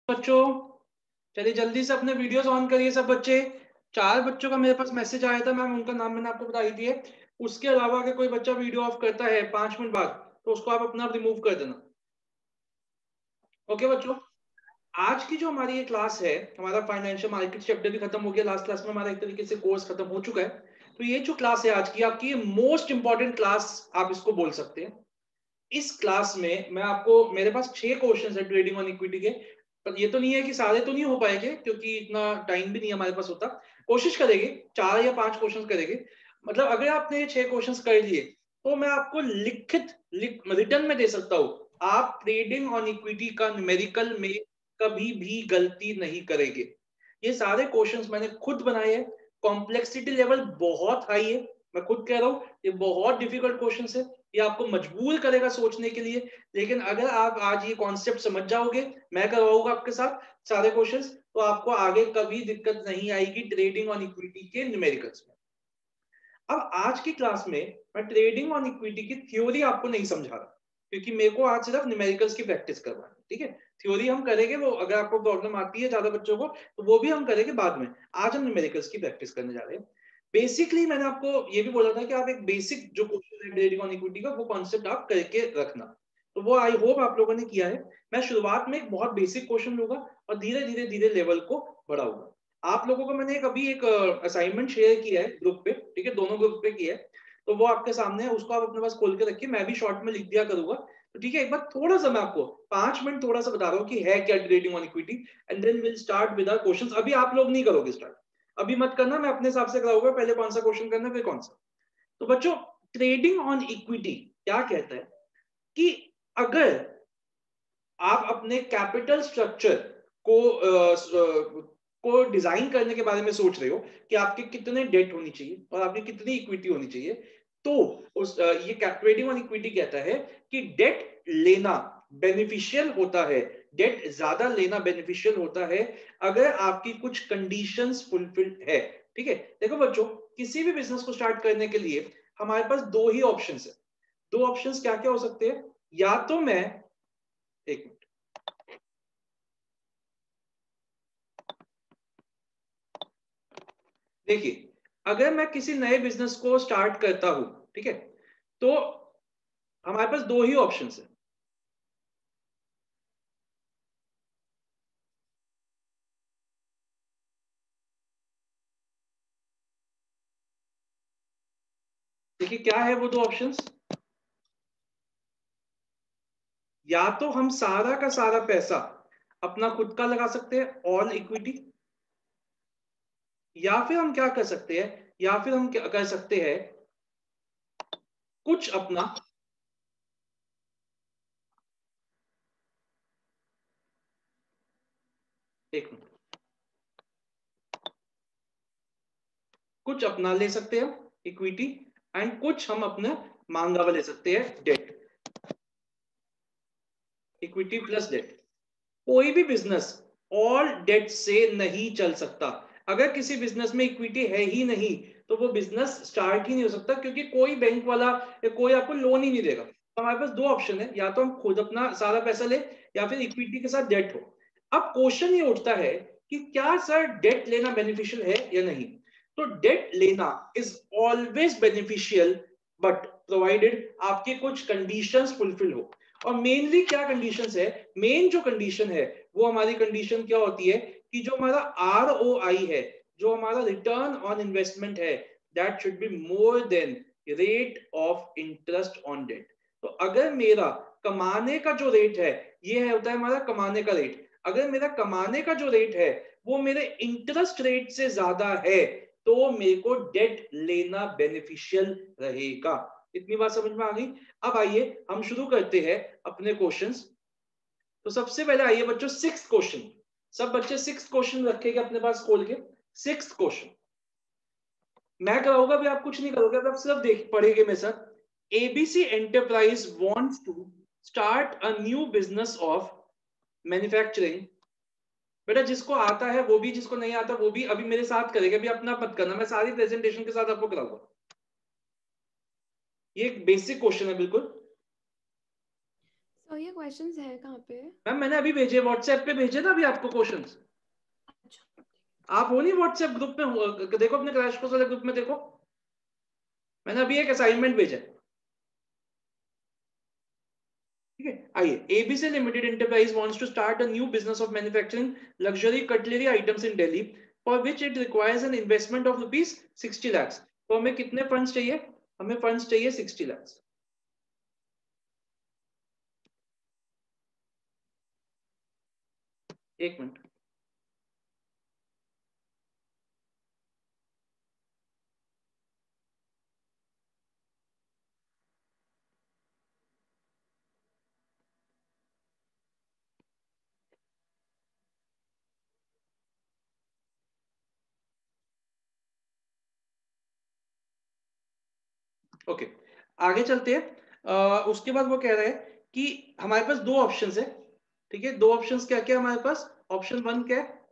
बच्चों चलिए जल्दी से अपने वीडियोस ऑन करिए सब बच्चे। 4 बच्चों का मेरे पास मैसेज आया था, मैम उनका नाम मैंने आपको बता ही दिया। उसके अलावा अगर कोई बच्चा वीडियो ऑफ करता है 5 मिनट बाद तो उसको आप अपना रिमूव कर देना। ओके बच्चों, आज की जो हमारी ये क्लास है, हमारा फाइनेंशियल मार्केट चैप्टर भी खत्म हो गया। लास्ट क्लास में हमारा एक तरीके से कोर्स खत्म हो चुका है। तो ये जो क्लास है आज की, आपकी मोस्ट इंपॉर्टेंट क्लास आप इसको बोल सकते हैं। इस क्लास में मैं आपको, मेरे पास 6 क्वेश्चन है ट्रेडिंग ऑन इक्विटी के। पर ये तो नहीं है कि सारे तो नहीं हो पाएंगे क्योंकि इतना टाइम भी नहीं हमारे पास होता। कोशिश करेंगे 4 या 5 क्वेश्चन करेंगे। मतलब अगर आपने ये 6 क्वेश्चन कर लिए तो मैं आपको रिटर्न में दे सकता हूं। आप ट्रेडिंग ऑन इक्विटी का न्यूमेरिकल में कभी भी गलती नहीं करेंगे। ये सारे क्वेश्चंस मैंने खुद बनाए हैं। कॉम्प्लेक्सिटी लेवल बहुत हाई है, मैं खुद कह रहा हूं। ये बहुत डिफिकल्ट क्वेश्चंस है, ये आपको मजबूर करेगा सोचने के लिए। लेकिन अगर आप आज ये कॉन्सेप्ट समझ जाओगे, मैं करवाऊंगा आपके साथ सारे क्वेश्चंस, तो आपको आगे कभी दिक्कत नहीं आएगी ट्रेडिंग ऑन इक्विटी के न्यूमेरिकल्स में। अब आज की क्लास में मैं ट्रेडिंग ऑन इक्विटी की थ्योरी आपको नहीं समझा रहा क्योंकि मेरे को आज सिर्फ न्यूमेरिकल्स की प्रैक्टिस करवानी। ठीक है, थ्योरी हम करेंगे, वो अगर आपको प्रॉब्लम आती है ज्यादा बच्चों को तो वो भी हम करेंगे बाद में। आज हम न्यूमेरिकल्स की प्रैक्टिस करने जा रहे हैं। बेसिकली मैंने आपको ये भी बोला था कि आप एक बेसिक जो क्वेश्चन है ट्रेडिंग ऑन इक्विटी का, वो कॉन्सेप्ट आप करके रखना। तो वो आई होप आप लोगों ने किया है। मैं शुरुआत में एक बहुत बेसिक क्वेश्चन लूंगा और धीरे धीरे धीरे लेवल को बढ़ाऊंगा। आप लोगों को मैंने अभी एक असाइनमेंट शेयर किया है ग्रुप पे, ठीक है, दोनों ग्रुप पे किया है। तो वो आपके सामने है, उसको आप अपने पास खोल के रखिए, मैं भी शॉर्ट में लिख दिया करूंगा। तो ठीक है, एक बार थोड़ा सा मैं आपको 5 मिनट थोड़ा सा बता रहा हूँ कि है क्या trading on equity, and then will start with our questions. अभी आप लोग नहीं करोगे स्टार्ट, अभी मत करना, मैं अपने हिसाब से कराऊंगा, पहले कौन सा क्वेश्चन करना फिर कौन सा। तो बच्चों, ट्रेडिंग ऑन इक्विटी क्या कहता है कि अगर आप अपने कैपिटल स्ट्रक्चर को को डिजाइन करने के बारे में सोच रहे हो कि आपके कितने डेट होनी चाहिए और आपकी कितनी इक्विटी होनी चाहिए, तो ये ट्रेडिंग ऑन इक्विटी कहता है कि डेट लेना बेनिफिशियल होता है, डेट ज्यादा लेना बेनिफिशियल होता है अगर आपकी कुछ कंडीशंस फुलफिल्ड है। ठीक है, देखो बच्चों, किसी भी बिजनेस को स्टार्ट करने के लिए हमारे पास दो ही ऑप्शंस है। दो ऑप्शंस क्या क्या हो सकते हैं? या तो मैं, एक मिनट, देखिए, अगर मैं किसी नए बिजनेस को स्टार्ट करता हूं, ठीक है, तो हमारे पास दो ही ऑप्शंस है। देखिए क्या है वो दो ऑप्शंस। या तो हम सारा का सारा पैसा अपना खुद का लगा सकते हैं, ऑल इक्विटी, या फिर हम क्या कर सकते हैं, या फिर हम क्या कर सकते हैं, कुछ अपना, एक मिनट, कुछ अपना ले सकते हैं इक्विटी, एंड कुछ हम अपने मांगा हुआ ले सकते हैं डेट, इक्विटी प्लस डेट। कोई भी बिजनेस ऑल डेट से नहीं चल सकता। अगर किसी बिजनेस में इक्विटी है ही नहीं तो वो बिजनेस स्टार्ट ही नहीं हो सकता, क्योंकि कोई बैंक वाला या कोई आपको लोन ही नहीं देगा। तो हमारे पास दो ऑप्शन है, या तो हम खुद अपना सारा पैसा ले या फिर इक्विटी के साथ डेट हो। अब क्वेश्चन ये उठता है कि क्या सर डेट लेना बेनिफिशियल है या नहीं। तो डेट लेना is always beneficial, but provided आपके कुछ कंडीशंस फुलफिल हो। और मेनली क्या कंडीशंस है? मेन जो कंडीशन है वो हमारी कंडीशन क्या होती है कि जो हमारा ROI है, जो हमारा रिटर्न ऑन इन्वेस्टमेंट है, that should be more than rate of interest on debt. तो अगर मेरा कमाने का जो रेट है, ये है होता है हमारा कमाने का रेट, अगर मेरा कमाने का जो रेट है वो मेरे इंटरेस्ट रेट से ज्यादा है तो मेरे को डेट लेना बेनिफिशियल रहेगा। इतनी बात समझ में आ गई? अब आइए हम शुरू करते हैं अपने क्वेश्चंस। तो सबसे पहले आइए बच्चों, सिक्स्थ क्वेश्चन। सब बच्चे सिक्स्थ क्वेश्चन रखेंगे अपने पास खोल के। सिक्स्थ क्वेश्चन मैं कराऊंगा, भी आप कुछ नहीं करोगे, आप सिर्फ देख पढ़ेंगे मेरे साथ। ABC enterprise wants to start a new business of manufacturing. बेटा जिसको आता है वो भी, जिसको नहीं आता वो भी अभी मेरे साथ करेगा, अभी अपना मत करना, मैं सारी प्रेजेंटेशन के साथ आपको कराऊंगा। ये एक बेसिक क्वेश्चन है बिल्कुल। तो ये क्वेश्चंस है कहाँ पे? मैम मैंने अभी भेजे, व्हाट्सएप पे भेजे ना अभी आपको क्वेश्चंस। अच्छा आप हो नहीं व्हाट्सएप ग्रुप में, देखो अपने क्रैश कोर्स वाले ग्रुप में देखो, मैंने अभी एक असाइनमेंट भेजा है। ठीक है, आइए। ABC limited enterprise wants to start a new business of manufacturing luxury cutlery items in Delhi for which it requires an investment of rupees 60 lakh. तो हमें कितने फंड्स चाहिए? हमें फंड्स चाहिए 60 लाख। एक मिनट। ओके, आगे चलते हैं। उसके बाद वो कह रहे हैं कि हमारे पास दो ऑप्शंस है। ठीक है, दो ऑप्शंस क्या क्या हमारे पास? ऑप्शन वन क्या है?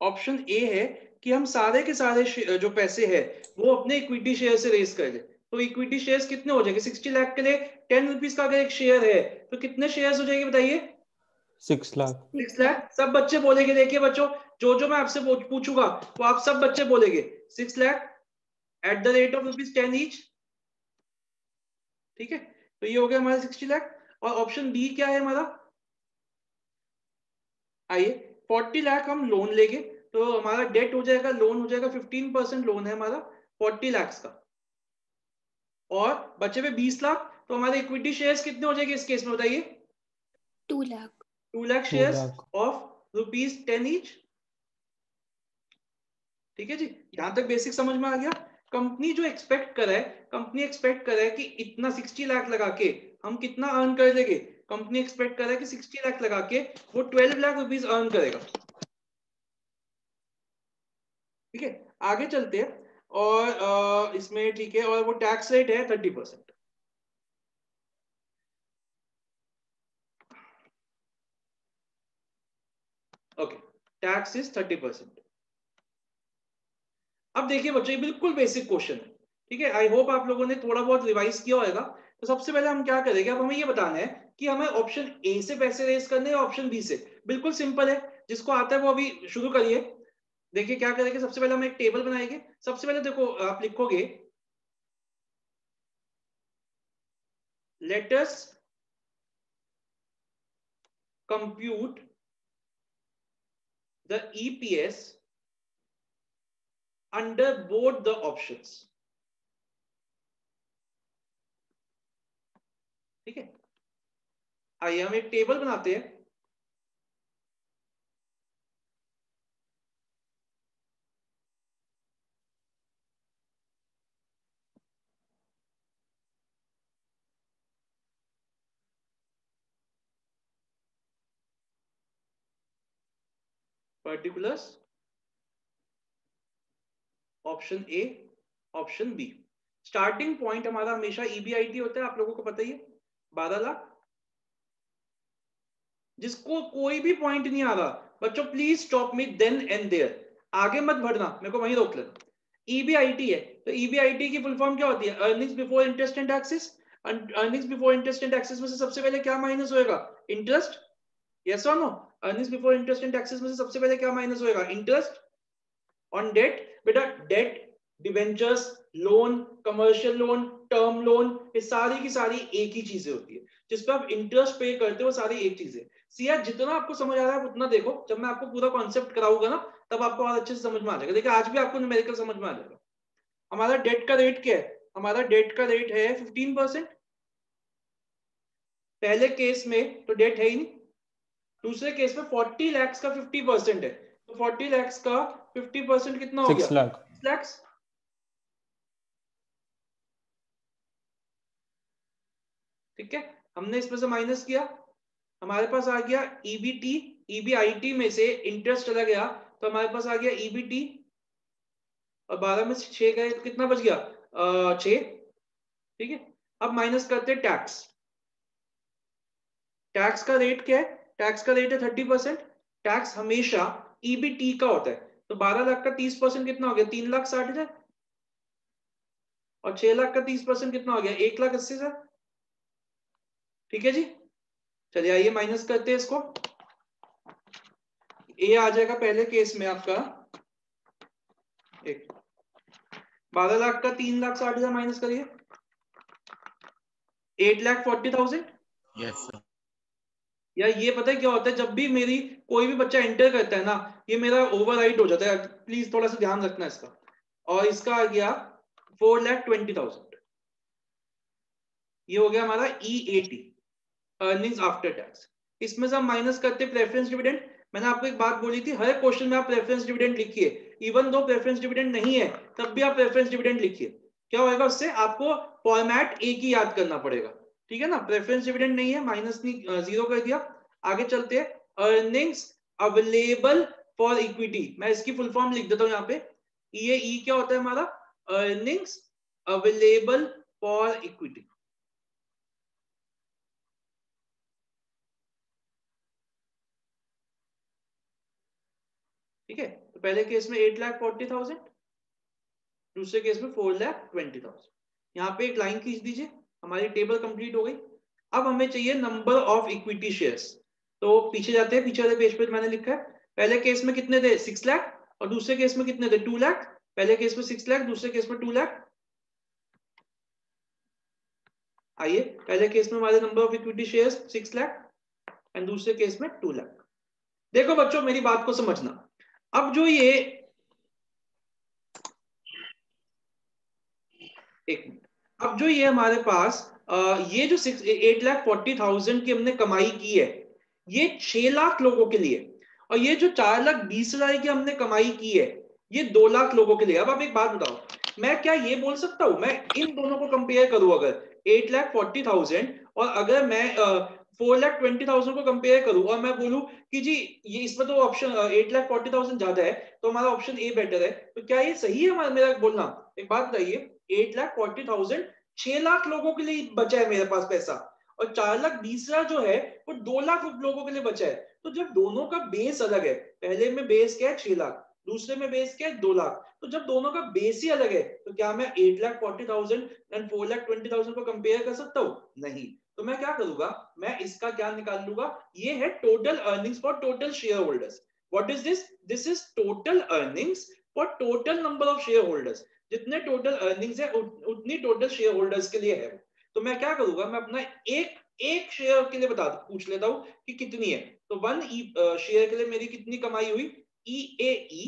ऑप्शन ए है कि हम सारे के सारे जो पैसे है वो अपने इक्विटी शेयर से रेज कर ले। तो इक्विटी शेयर्स कितने हो जाएंगे? 60 लाख के लिए 10 रुपीज का अगर एक शेयर है तो कितने शेयर्स हो जाएंगे बताइए? 6 लाख। 6 लाख। सब बच्चे बोलेंगे, देखिए बच्चों, जो मैं आपसे पूछूंगा वो आप सब बच्चे बोलेंगे 6 lakh at the rate of ₹10 each. ठीक है, तो ये हो गया हमारा 60 लाख। और ऑप्शन बी क्या है हमारा? आइए, 40 लाख हम लोन लेंगे तो हमारा डेट हो जाएगा, लोन हो जाएगा 15% लोन है हमारा 40 लाख का। और बचे हुए 20 लाख, तो हमारे इक्विटी शेयर्स कितने हो जाएंगे इस केस में बताइए? 2 lakh. 2 lakh 2 shares lakh. Of ₹10 each. ठीक है जी, यहां तक बेसिक समझ में आ गया। कंपनी जो एक्सपेक्ट कर रहा है, कंपनी एक्सपेक्ट कर रहा है कि इतना 60 लाख लगा के हम कितना अर्न कर लेंगे? कंपनी एक्सपेक्ट कर रहा है कि 60 लाख लगा के वो 12 लाख रुपीज अर्न करेगा। ठीक है, आगे चलते हैं। और इसमें ठीक है, और वो टैक्स रेट है 30%। Okay, tax is 30%। अब देखिए बच्चों, ये बिल्कुल बेसिक क्वेश्चन है। ठीक है, आई होप आप लोगों ने थोड़ा बहुत रिवाइज किया होगा। तो सबसे पहले हम क्या करेंगे, अब हमें ये बताना है कि हमें ऑप्शन ए से पैसे रेज करने हैं या ऑप्शन बी से। बिल्कुल सिंपल है, जिसको आता है वो अभी शुरू करिए। देखिए क्या करेंगे, सबसे पहले हम एक टेबल बनाएंगे। सबसे पहले देखो, आप लिखोगे let us compute the EPS under both the options. ठीक है, आइए हम एक टेबल बनाते हैं। Particulars, option A, option B. Starting point हमारा हमेशा ईबीआईटी होता है, आप लोगों को पता ही है, 12 लाख। जिसको कोई भी पॉइंट नहीं आ रहा बच्चों, please stop me then and there, आगे मत बढ़ना, मेरे को वहीं रोक लेना। ईबीआईटी है, तो ईबीआईटी की फुल फॉर्म क्या होती है? Earnings before interest and taxes. Earnings before interest and taxes में से सबसे पहले क्या माइनस होएगा? इंटरेस्ट। यस और no? Earnings before interest and taxes में से सबसे पहले क्या माइनस होएगा? Interest on debt. बेटा debt, debentures, loan, commercial loan, term loan, ये सारी की सारी एक ही चीजें होती है। जिस पर आप इंटरेस्ट पे करते हो वो सारी एक चीज है। सिया, जितना आपको समझ आ रहा है उतना देखो, जब मैं आपको पूरा कॉन्सेप्ट कराऊंगा ना तब आपको और अच्छे से समझ में आ जाएगा। देखिए आज भी आपको न्यूमेरिकल समझ में आ जाएगा। हमारा डेट का रेट क्या है? हमारा डेट का रेट है 15%। पहले केस में तो डेट है ही नहीं। दूसरे केस में 40 लाख का 50% है, तो 40 लाख का 50% कितना हो गया? 6 लाख। 6 लाख। ठीक है, हमने इसमें से माइनस किया, हमारे पास आ गया ईबीटी। ईबीआईटी में से इंटरेस्ट चला गया तो हमारे पास आ गया ईबीटी। और 12 में से 6 गए तो कितना बच गया? 6। ठीक है, अब माइनस करते हैं टैक्स। टैक्स का रेट क्या है? टैक्स का रेट है 30%। टैक्स हमेशा ईबीटी का होता है, तो 12 लाख का 30% कितना हो गया? 3,60,000। और 6 लाख का 30% कितना हो गया? 1,80,000। ठीक है जी, चलिए आइए माइनस करते हैं इसको। ए आ जाएगा पहले केस में आपका 12 लाख का 3,60,000 माइनस करिए, 8,40,000। Yes sir. या ये पता है क्या होता है, जब भी मेरी कोई भी बच्चा एंटर करता है ना, ये मेरा ओवरराइट हो जाता है, प्लीज थोड़ा सा ध्यान रखना इसका। और इसका आ गया 4,20,000, ये हो गया हमारा EAT, अर्निंग्स आफ्टर टैक्स। इसमें से हम माइनस करते प्रेफरेंस डिविडेंड। मैंने आपको एक बात बोली थी, हर क्वेश्चन में आप प्रेफरेंस डिविडेंड लिखिए, इवन दो प्रेफरेंस डिविडेंड नहीं है तब भी आप प्रेफरेंस डिविडेंड लिखिए। क्या होगा उससे, आपको फॉर्मेट एक ही याद करना पड़ेगा, ठीक है ना। प्रेफरेंस डिविडेंड नहीं है, माइनस नहीं, जीरो कर दिया। आगे चलते हैं, अर्निंग्स अवेलेबल फॉर इक्विटी, मैं इसकी फुल फॉर्म लिख देता हूं यहाँ पे। ये ई क्या होता है हमारा, अर्निंग्स अवेलेबल फॉर इक्विटी। ठीक है, तो पहले केस में 8,40,000, दूसरे केस में 4,20,000। यहाँ पे एक लाइन खींच दीजिए, हमारी टेबल कंप्लीट हो गई। अब हमें चाहिए नंबर ऑफ इक्विटी शेयर्स। तो पीछे जाते हैं, पीछे वाले पेज पे मैंने लिखा है, पहले केस में कितने थे 6 लाख, और दूसरे केस में कितने थे 2 लाख। पहले केस में 6 लाख, दूसरे केस में 2 लाख। आइए, पहले केस में हमारे number of equity shares 6 lakh and दूसरे केस में 2 लाख। देखो बच्चों मेरी बात को समझना, अब जो ये एक मिनट, अब जो ये हमारे पास ये जो 8,40,000 की हमने कमाई की है, ये 6 लाख लोगों के लिए, और ये जो 4,20,000 की हमने कमाई की है, ये 2 लाख लोगों के लिए। अब आप एक बात बताओ, मैं क्या ये बोल सकता हूं, मैं इन दोनों को कंपेयर करूं, अगर 8,40,000 और अगर मैं 4,20,000 को कंपेयर करूं, और मैं बोलूं कि जी ये इसमें तो ऑप्शन 8,40,000 ज्यादा है, तो हमारा ऑप्शन ए बेटर है, तो क्या ये सही है हमारा, मेरा बोलना। एक बात बताइए, 8,40,000 6 लाख लोगों के लिए बचा है मेरे पास पैसा, और 4,20,000 जो है वो 2 लाख लोगों के लिए बचा है। तो जब दोनों का बेस अलग है, पहले में बेस क्या है 6 लाख, दूसरे में बेस क्या है 2 लाख, तो जब दोनों का बेस ही अलग है, तो क्या मैं 8,40,000 एंड 4,20,000 को कंपेयर कर सकता हूं? नहीं। तो मैं क्या करूंगा, मैं इसका क्या निकाल लूंगा, ये है total earnings for total share holders. What is this, this is total earnings for total number of share holders. जितने टोटल अर्निंग्स है उतनी टोटल शेयर होल्डर्स के लिए है। तो मैं क्या करूंगा, मैं अपना एक एक शेयर के लिए पूछ लेता हूं कि कितनी है। तो 1 शेयर के लिए मेरी कितनी कमाई हुई, EAE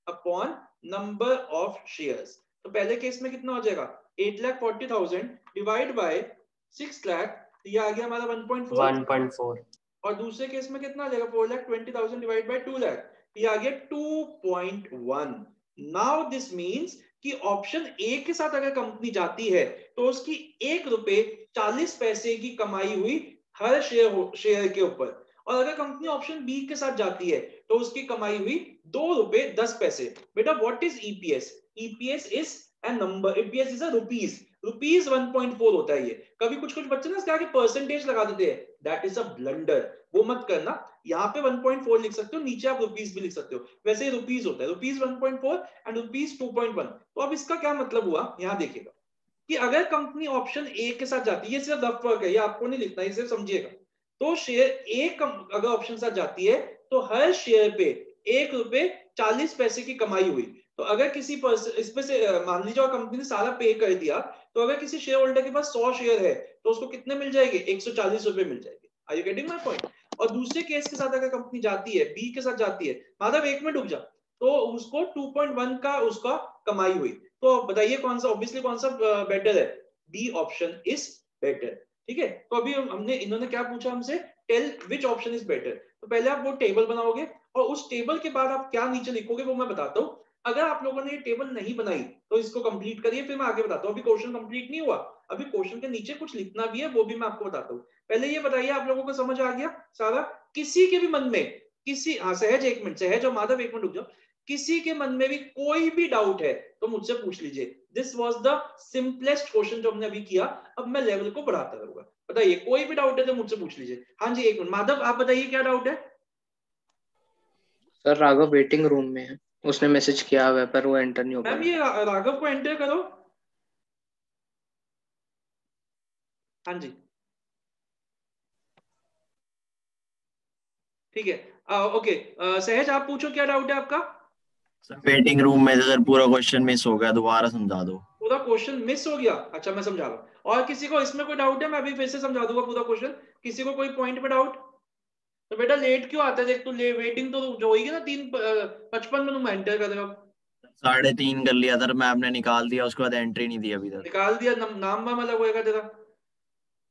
upon number of shares. तो पहले केस में कितना हो जाएगा, 8,40,000 डिवाइड बाय 6 लाख, ये आ गया हमारा 1.4। और दूसरे केस में कितना आ जाएगा, 4,20,000 डिवाइड बाय 2 लाख, ये आ गया 2.1। नाउ दिस मीन्स कि ऑप्शन ए के साथ अगर कंपनी जाती है तो उसकी ₹1.40 की कमाई हुई हर शेयर के ऊपर, और अगर कंपनी ऑप्शन बी के साथ जाती है तो उसकी कमाई हुई ₹2.10। बेटा what is EPS, EPS is a number, EPS is a rupees 1.4 होता है। ये कभी कुछ बच्चे ना इसके आगे परसेंटेज लगा देते हैं, दैट इज अ ब्लंडर, वो मत करना। यहाँ पे 1.4 लिख सकते हो, नीचे आप रुपीज भी लिख सकते हो, वैसे ही रुपीज होता है, रुपीज 1.4 एंड रुपीज 2.1। तो अब इसका क्या मतलब हुआ, यहाँ देखिएगा कि अगर कंपनी ऑप्शन ए के साथ जाती है, ये सिर्फ रफ वर्क है, ये आपको नहीं लिखना, ये सिर्फ समझिएगा। तो शेयर ए अगर ऑप्शन साथ जाती है तो हर शेयर पे ₹1.40 की कमाई हुई। तो अगर किसी इसमें से मान लीजिए कंपनी ने सारा पे कर दिया, तो अगर किसी शेयर होल्डर के पास 100 शेयर है तो उसको कितने मिल जाएंगे, ₹140 मिल जाएंगे। Are you getting my point. और दूसरे केस के साथ अगर कंपनी जाती है, बी के साथ जाती है, मतलब एक मिनट रुक जा, तो उसको 2.1 का उसका कमाई हुई। तो बताइए कौन सा, ऑब्वियसली कौन सा बेटर है, बी ऑप्शन इज बेटर। ठीक है, तो अभी हमने, इन्होंने क्या पूछा हमसे, tell which option is better. तो पहले आप वो टेबल बनाओगे, और उस टेबल के बाद आप क्या नीचे लिखोगे वो मैं बताता हूँ। अगर आप लोगों ने ये टेबल नहीं बनाई तो इसको कंप्लीट करिए, फिर मैं आगे बताता हूँ। अभी क्वेश्चन कंप्लीट नहीं हुआ, अभी क्वेश्चन के नीचे कुछ लिखना भी है, वो भी मैं आपको बताता हूँ। पहले ये बताइए, आप लोगों को समझ आ गया सारा, किसी के भी मन में किसी, हाँ सहज एक मिनट, सहज और माधव एक मिनट रुक जाओ, किसी के मन में भी कोई भी डाउट है तो मुझसे पूछ लीजिए। This was the simplest question जो हमने अभी किया, अब मैं लेवल को बढ़ाता रहूंगा। बताइए कोई भी डाउट है तो मुझसे पूछ लीजिए। हाँ जी एक मिनट, माधव आप बताइए क्या डाउट है। सर राघव वेटिंग रूम में है, उसने मैसेज किया हुआ है पर वो एंटर नहीं हो पा मैम रहा। ये राघव को एंटर करो। हाँ जी ठीक है, ओके। सहज आप पूछो, क्या डाउट है आपका? सर वेटिंग रूम में सर पूरा क्वेश्चन मिस हो गया, दोबारा समझा दो। पूरा क्वेश्चन मिस हो गया? अच्छा मैं समझा रहा हूँ। और किसी को इसमें कोई डाउट है? मैं अभी फिर से समझा दूंगा पूरा क्वेश्चन। किसी को कोई पॉइंट पे डाउट? तो बेटा लेट क्यों आता है? देख तू वेटिंग तो जो होगी ना 3:55 में तुम एंटर करेगा। 3:30 कर लिया सर, मैम ने निकाल दिया, उसके बाद एंट्री नहीं दी अभी तक। निकाल दिया? नाम वाम अलग होएगा तेरा।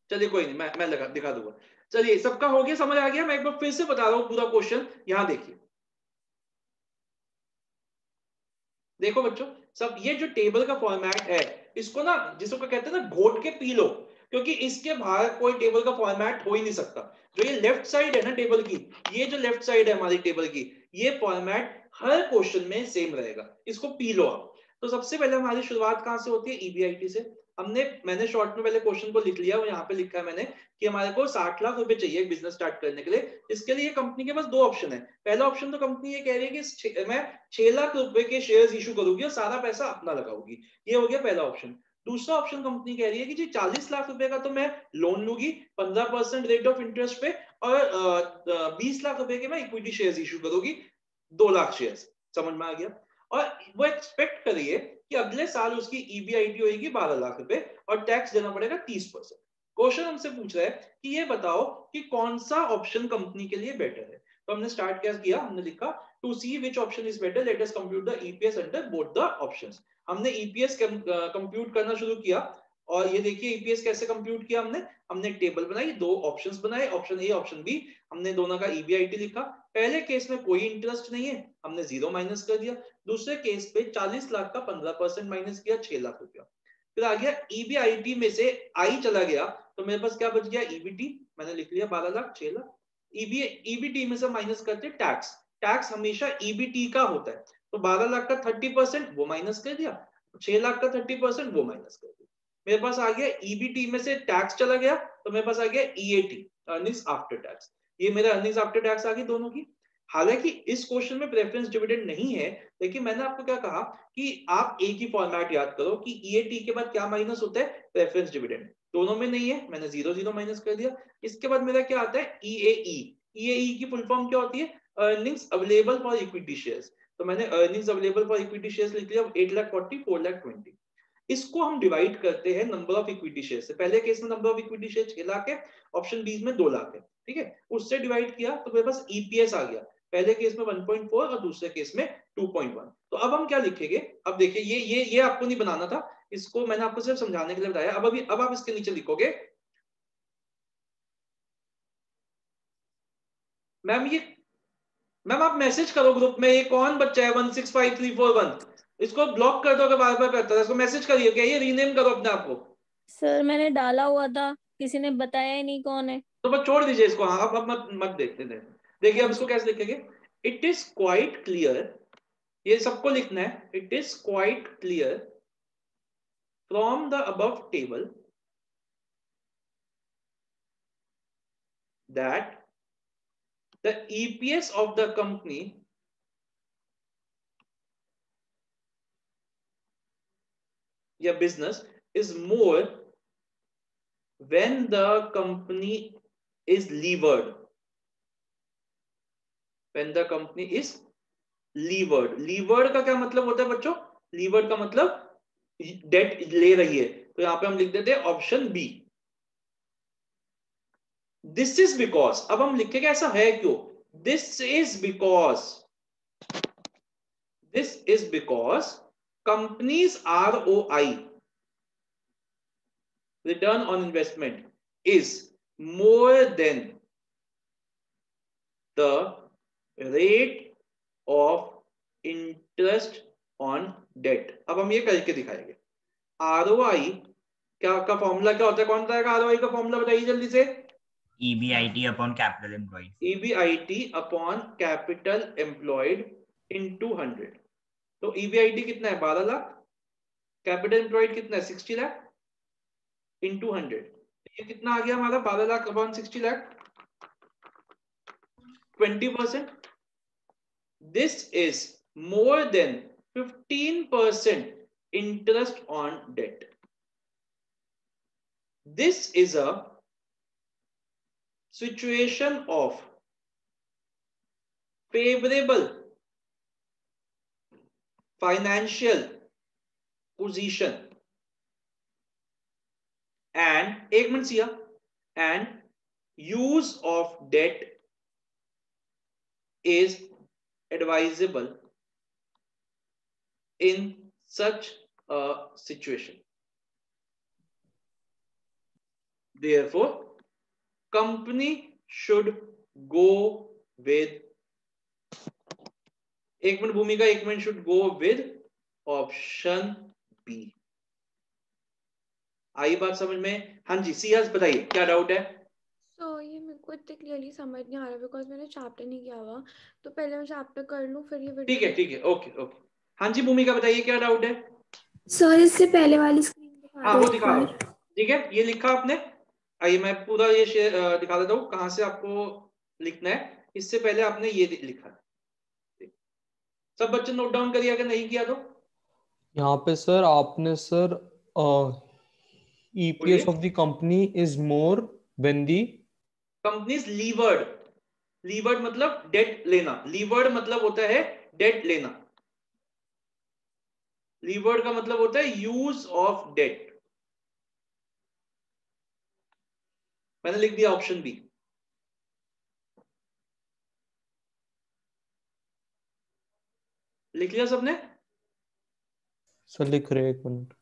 चलिए कोई नहीं, मैं लगा दिखा दूंगा। चलिए सबका हो गया, समझ आ गया? मैं एक बार फिर से बता रहा हूँ पूरा क्वेश्चन, यहाँ देखिए। देखो बच्चों, सब ये जो टेबल का फॉर्मेट है, इसको ना जिसको कहते हैं ना घोट के पी लो, क्योंकि इसके बाहर कोई टेबल का फॉर्मेट हो ही नहीं सकता। जो ये लेफ्ट साइड है ना टेबल की, ये जो लेफ्ट साइड है हमारी टेबल की, ये फॉर्मेट हर क्वेश्चन में सेम रहेगा। इसको पी लो आप। तो सबसे पहले हमारी शुरुआत कहां से होती है? ईबीआईटी से। मैंने शॉर्ट में पहले क्वेश्चन को लिख लिया, और यहाँ पे लिखा है मैंने कि हमारे को 60 लाख रुपए चाहिए बिजनेस स्टार्ट करने के लिए। इसके लिए कंपनी के पास दो ऑप्शन है। पहला ऑप्शन तो कंपनी ये कह रही है कि मैं 6 लाख रुपए के शेयर्स इशू करूंगी और सारा पैसा अपना लगाऊंगी। ये हो गया पहला ऑप्शन। दूसरा ऑप्शन कंपनी कह रही है कि जी 40 लाख रुपए का तो मैं लोन लूंगी 15% रेट ऑफ इंटरेस्ट पे, और 20 लाख रुपए के मैं इक्विटी शेयर्स इशू करूंगी 2 लाख शेयर्स। समझ में आ गया? और वो एक्सपेक्ट करिए कि अगले साल उसकी ईबीआईटी होगी 12 लाख रुपए और टैक्स देना पड़ेगा 30%। क्वेश्चन हमसे पूछ रहा है कि ये बताओ कि कौन सा ऑप्शन कंपनी के लिए बेटर है। तो हमने स्टार्ट क्या किया? हमने लिखा to see which option is better let us compute the EPS under both the options. हमने ईपीएस कंप्यूट करना शुरू किया, और ये देखिए ईपीएस कैसे कंप्यूट किया हमने टेबल बनाई, दो ऑप्शंस बनाए, ऑप्शन ए ऑप्शन बी। हमने दोनों का ईबीआईटी लिखा। पहले केस में कोई इंटरेस्ट नहीं है, हमने 0 माइनस कर दिया। दूसरे केस पे 40 लाख का 15% माइनस किया, 6 लाख रुपया। फिर आ गया ईबीआईटी में से आई चला गया, तो मेरे पास क्या बच गया? ईबीटी। मैंने लिख लिया 12 लाख 6 लाख। ईबीटी में से माइनस करते टैक्स। टैक्स हमेशा ईबीटी का होता है, तो 12 लाख का 30% वो माइनस कर दिया, 6 लाख का 30% वो माइनस कर दिया। मेरे पास आ गया ईबीटी में से टैक्स चला गया, तो मेरे पास आ गया ईएटी, अर्निंग्स आफ्टर टैक्स। ये मेरा अर्निंग्स आफ्टर टैक्स आ गई दोनों की। हालांकि इस क्वेश्चन में प्रेफरेंस डिविडेंड नहीं है, लेकिन मैंने आपको क्या कहा कि आप एक ही फॉर्मेट याद करो कि ईएटी के बाद क्या माइनस होता है? Preference dividend. दोनों में नहीं है, मैंने 0 माइनस कर दिया। इसके बाद मेरा क्या आता है? ईएई। ईएई की फुल फॉर्म क्या होती है? Earnings available for equity shares. तो मैंने earnings available for equity shares लिख लिया 8 लाख 40, 4 लाख 20। इसको हम डिवाइड करते हैं नंबर ऑफ इक्विटी शेयर से। पहले केस में number of equity share 6 lakh है, ऑप्शन बी में 2 लाख है। ठीक है, उससे डिवाइड किया तो मेरे पास ईपीएस आ गया। पहले केस में 1.4 और दूसरे केस में 2.1। तो अब हम क्या लिखेंगे? अब देखिए, ये आपको नहीं बनाना था, इसको मैंने आपको सिर्फ समझाने के लिए बताया। अब आप इसके नीचे लिखोगे मैम आप मैसेज करो ग्रुप में, ये कौन बच्चा है 165341, इसको ब्लॉक कर दो अगर बार बार करता है। इसको मैसेज करिए, क्या ये रीनेम करो अपने आप को। सर मैंने डाला हुआ था, किसी ने बताया ही नहीं कौन है। तो बस छोड़ दीजिए इसको। हाँ अब मत देखते थे। देखिए हाँ अब इसको जी। कैसे लिखेंगे? इट इज क्वाइट क्लियर, ये सबको लिखना है। It is quite clear from the above table that the EPS of the company या business is more when the company is levered. When the company is levered. Levered का क्या मतलब होता है बच्चों? Levered का मतलब डेट ले रही है, तो यहां पे हम लिख देते हैं option B. This is because, अब हम लिखेंगे ऐसा है क्यों? This is because companies ROI, return on investment, is more than the rate of interest on debt. अब हम ये करके दिखाएंगे। ROI क्या का फॉर्मूला क्या होता है? कौन बताएगा ROI का फॉर्मूला? बताइए जल्दी से। EBIT upon capital employed. EBIT upon capital employed into 100। तो EBIT कितना है? 12 लाख। कैपिटल एम्प्लॉयड कितना है? 60 लाख into 100। ये कितना आ गया हमारा? 12 lakh upon 60 lakh, 20%। This is more than 15% interest on debt. This is a situation of favourable financial position and, एक minute Siya, and use of debt is advisable in such a situation. Therefore, company should go with, एक minute भूमिका, एक minute, should go with option B. आई बात समझ में? हाँ जी, Ciaz बताइए क्या डाउट है? ये मेरे को इतने क्लियरली समझ नहीं आ रहा बिकॉज मैंने चैप्टर नहीं किया हुआ, तो पहले मैं चैप्टर कर लूं फिर ये वीडियो। ठीक है, ओके ओके। हाँ जी भूमिका बताइए क्या डाउट है? सर इससे पहले वाली स्क्रीन दिखा हाँ दो वो एक दिखा रहा बार। हूं। ठीक है, ये लिखा आपने? आइए मैं पूरा ये दिखा देता हूँ कहाँ से आपको लिखना है। इससे पहले आपने ये लिखा है, सब बच्चे नोट डाउन करिए अगर नहीं किया तो। यहाँ पे सर आपने सर बोलिए। EPS of the company is more when the companies levered, levered मतलब डेट लेना, लीवर्ड मतलब होता है डेट लेना, लीवर्ड का मतलब होता है यूज ऑफ डेट। मैंने लिख दिया ऑप्शन बी। लिख लिया सबने? सर लिख रहे हैं, एक मिनट।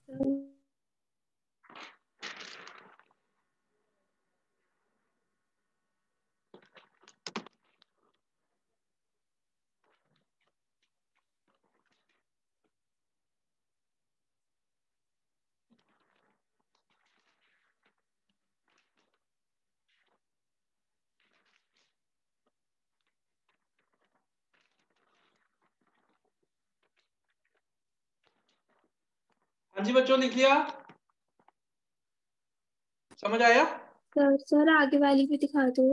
हाँ जी बच्चों, लिख लिया? समझ आया? सर आगे वाली भी दिखा दो।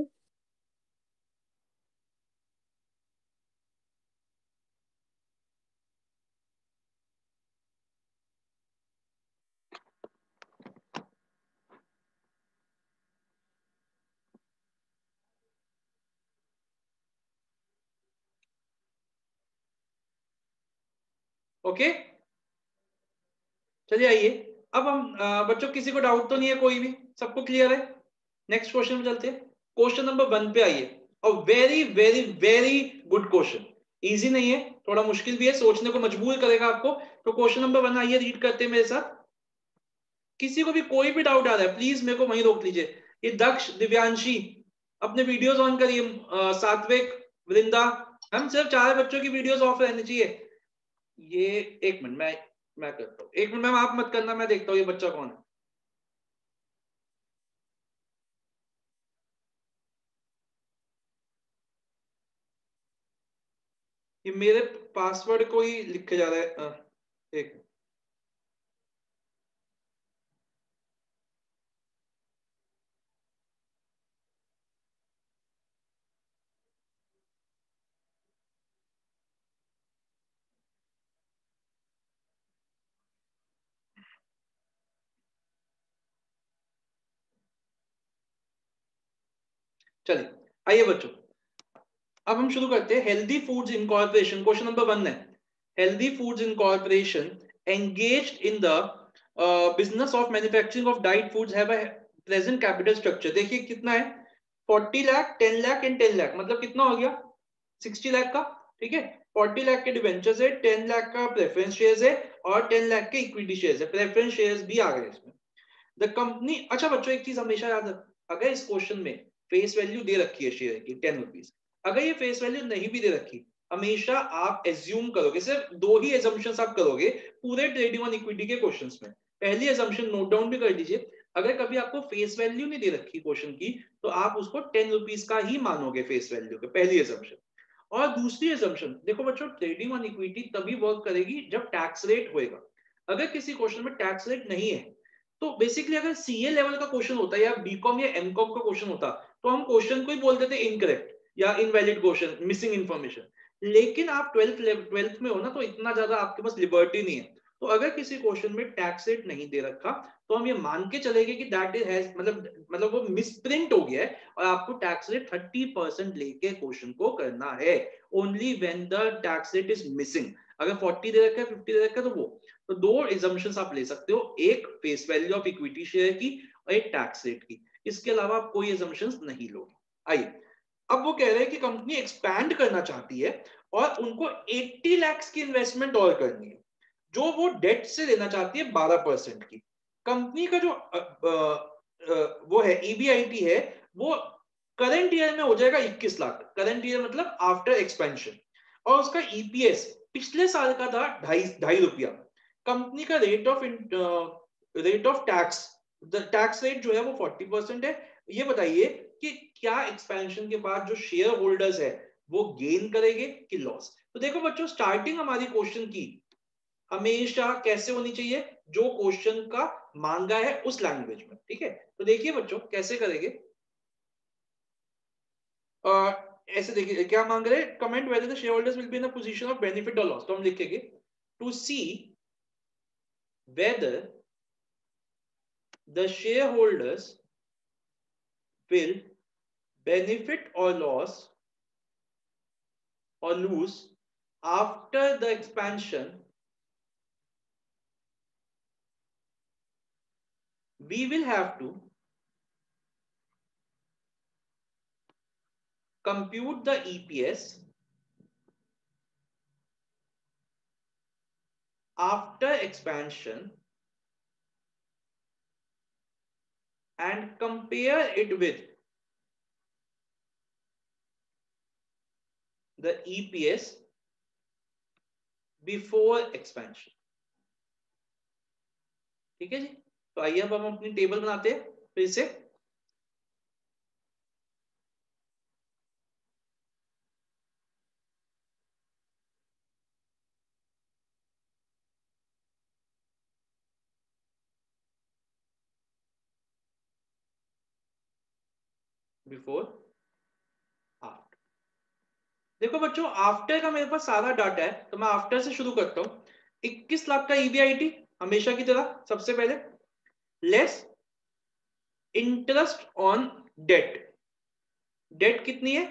ओके, चलिए आइए। अब हम बच्चों किसी को डाउट तो नहीं है, कोई भी, सबको क्लियर है? नेक्स्ट क्वेश्चन में चलते हैं। क्वेश्चन नंबर 1 पे आइए। और very very very good question, easy नहीं है, थोड़ा मुश्किल भी है, सोचने को मजबूर करेगा आपको। तो क्वेश्चन नंबर 1 आइए, रीड करते हैं मेरे साथ। किसी को भी कोई भी डाउट आ रहा है प्लीज मेरे को वहीं रोक लीजिए। ये दक्ष, दिव्यांशी अपने वीडियोस ऑन करिए, सात्विक, वृंदा, हम सिर्फ 4 बच्चों की वीडियोस ऑफ रहनी चाहिए। ये एक मिनट मैं करता हूँ, एक मिनट मैम आप मत करना, मैं देखता हूँ ये बच्चा कौन है। ये मेरे पासवर्ड को ही लिखे जा रहा है। एक चलिए आइए बच्चों, अब हम शुरू करते हैं। Healthy foods incorporation, question number 1 है। Healthy foods incorporation engaged in the business of manufacturing of diet foods have a present capital structure. देखिए कितना है, 40 लाख, 10 लाख एंड 10 लाख, मतलब कितना हो गया, 60 लाख का। ठीक है, 40 लाख के डिवेंचर्स है, 10 लाख का प्रेफरेंस शेयर्स है और 10 लाख के इक्विटी शेयर्स है। प्रेफरेंस शेयर्स भी आ गए इसमें। द कंपनी, अच्छा बच्चों एक चीज हमेशा याद रख, अगर इस क्वेश्चन में फेस वैल्यू दे रखी है शेयर की 10 रुपीज, अगर ये फेस वैल्यू नहीं भी दे रखी, हमेशा आप एज्यूम करोगे, सिर्फ 2 ही एजम्पशंस आप करोगे पूरे ट्रेडिंग ऑन इक्विटी के क्वेश्चंस में। पहली एजम्पशन नोट डाउन भी कर दीजिए, अगर कभी आपको फेस वैल्यू नहीं दे रखी क्वेश्चन की तो आप उसको 10 रुपीज का ही मानोगे फेस वैल्यू के, पहली एजम्पशन। और दूसरी एजम्पशन देखो बच्चों, ट्रेडिंग ऑन इक्विटी तभी वर्क करेगी जब टैक्स रेट होएगा। अगर किसी क्वेश्चन में टैक्स रेट नहीं है तो बेसिकली अगर सीए लेवल का क्वेश्चन होता या बीकॉम या एमकॉम का क्वेश्चन होता तो हम क्वेश्चन को ही बोल देते इनकरेक्ट या इनवैलिड क्वेश्चन, मिसिंग इंफॉर्मेशन। लेकिन आप 12th में हो ना, तो इतना ज्यादा आपके पास लिबर्टी नहीं है। तो अगर किसी क्वेश्चन में टैक्स रेट नहीं दे रखा तो हम ये मान के चलेंगे कि दैट इज मतलब वो मिसप्रिंट हो गया है और आपको टैक्स रेट 30% लेके क्वेश्चन को करना है, only when the tax rate is missing. अगर 40 दे रखा है 50 दे रखा है तो वो, तो दो assumptions आप ले सकते हो, एक face value of equity share की और एक टैक्स रेट की, इसके अलावा आप कोई assumptions नहीं लोगे। आइए अब वो कह रहे हैं कि कंपनी एक्सपैंड करना चाहती है और उनको 80 लाख की इन्वेस्टमेंट और करनी है, जो वो डेट से लेना चाहती है 12% की। कंपनी का जो वो है EBIT है वो करंट ईयर में हो जाएगा 21 लाख, करंट ईयर मतलब आफ्टर एक्सपेंशन, और उसका EPS पिछले साल का था 2.5 रुपया। कंपनी का रेट ऑफ टैक्स रेट जो है वो 40% है। ये बताइए कि क्या एक्सपेंशन के बाद जो शेयर होल्डर्स है वो गेन करेंगे कि लॉस। तो देखो बच्चों, स्टार्टिंग हमारी क्वेश्चन की हमेशा कैसे होनी चाहिए, जो क्वेश्चन का मांगा है उस लैंग्वेज में, ठीक है। तो देखिए बच्चों कैसे करेंगे, ऐसे देखिए क्या मांग रहे हैं, comment whether the share holders will be in a position of benefit और लॉस। तो हम लिखेंगे to see whether the share holders will benefit or loss or lose after the expansion, we will have to compute the EPS after expansion and compare it with the EPS before expansion। ठीक है जी। तो आइए अब हम अपनी table बनाते हैं फिर से। बिफोर आफ्टर, देखो बच्चों आफ्टर का मेरे पास सारा डाटा है, तो मैं आफ्टर से शुरू करता हूं। 21 लाख का EBIT हमेशा की तरह, सबसे पहले less interest on debt. Debt कितनी है,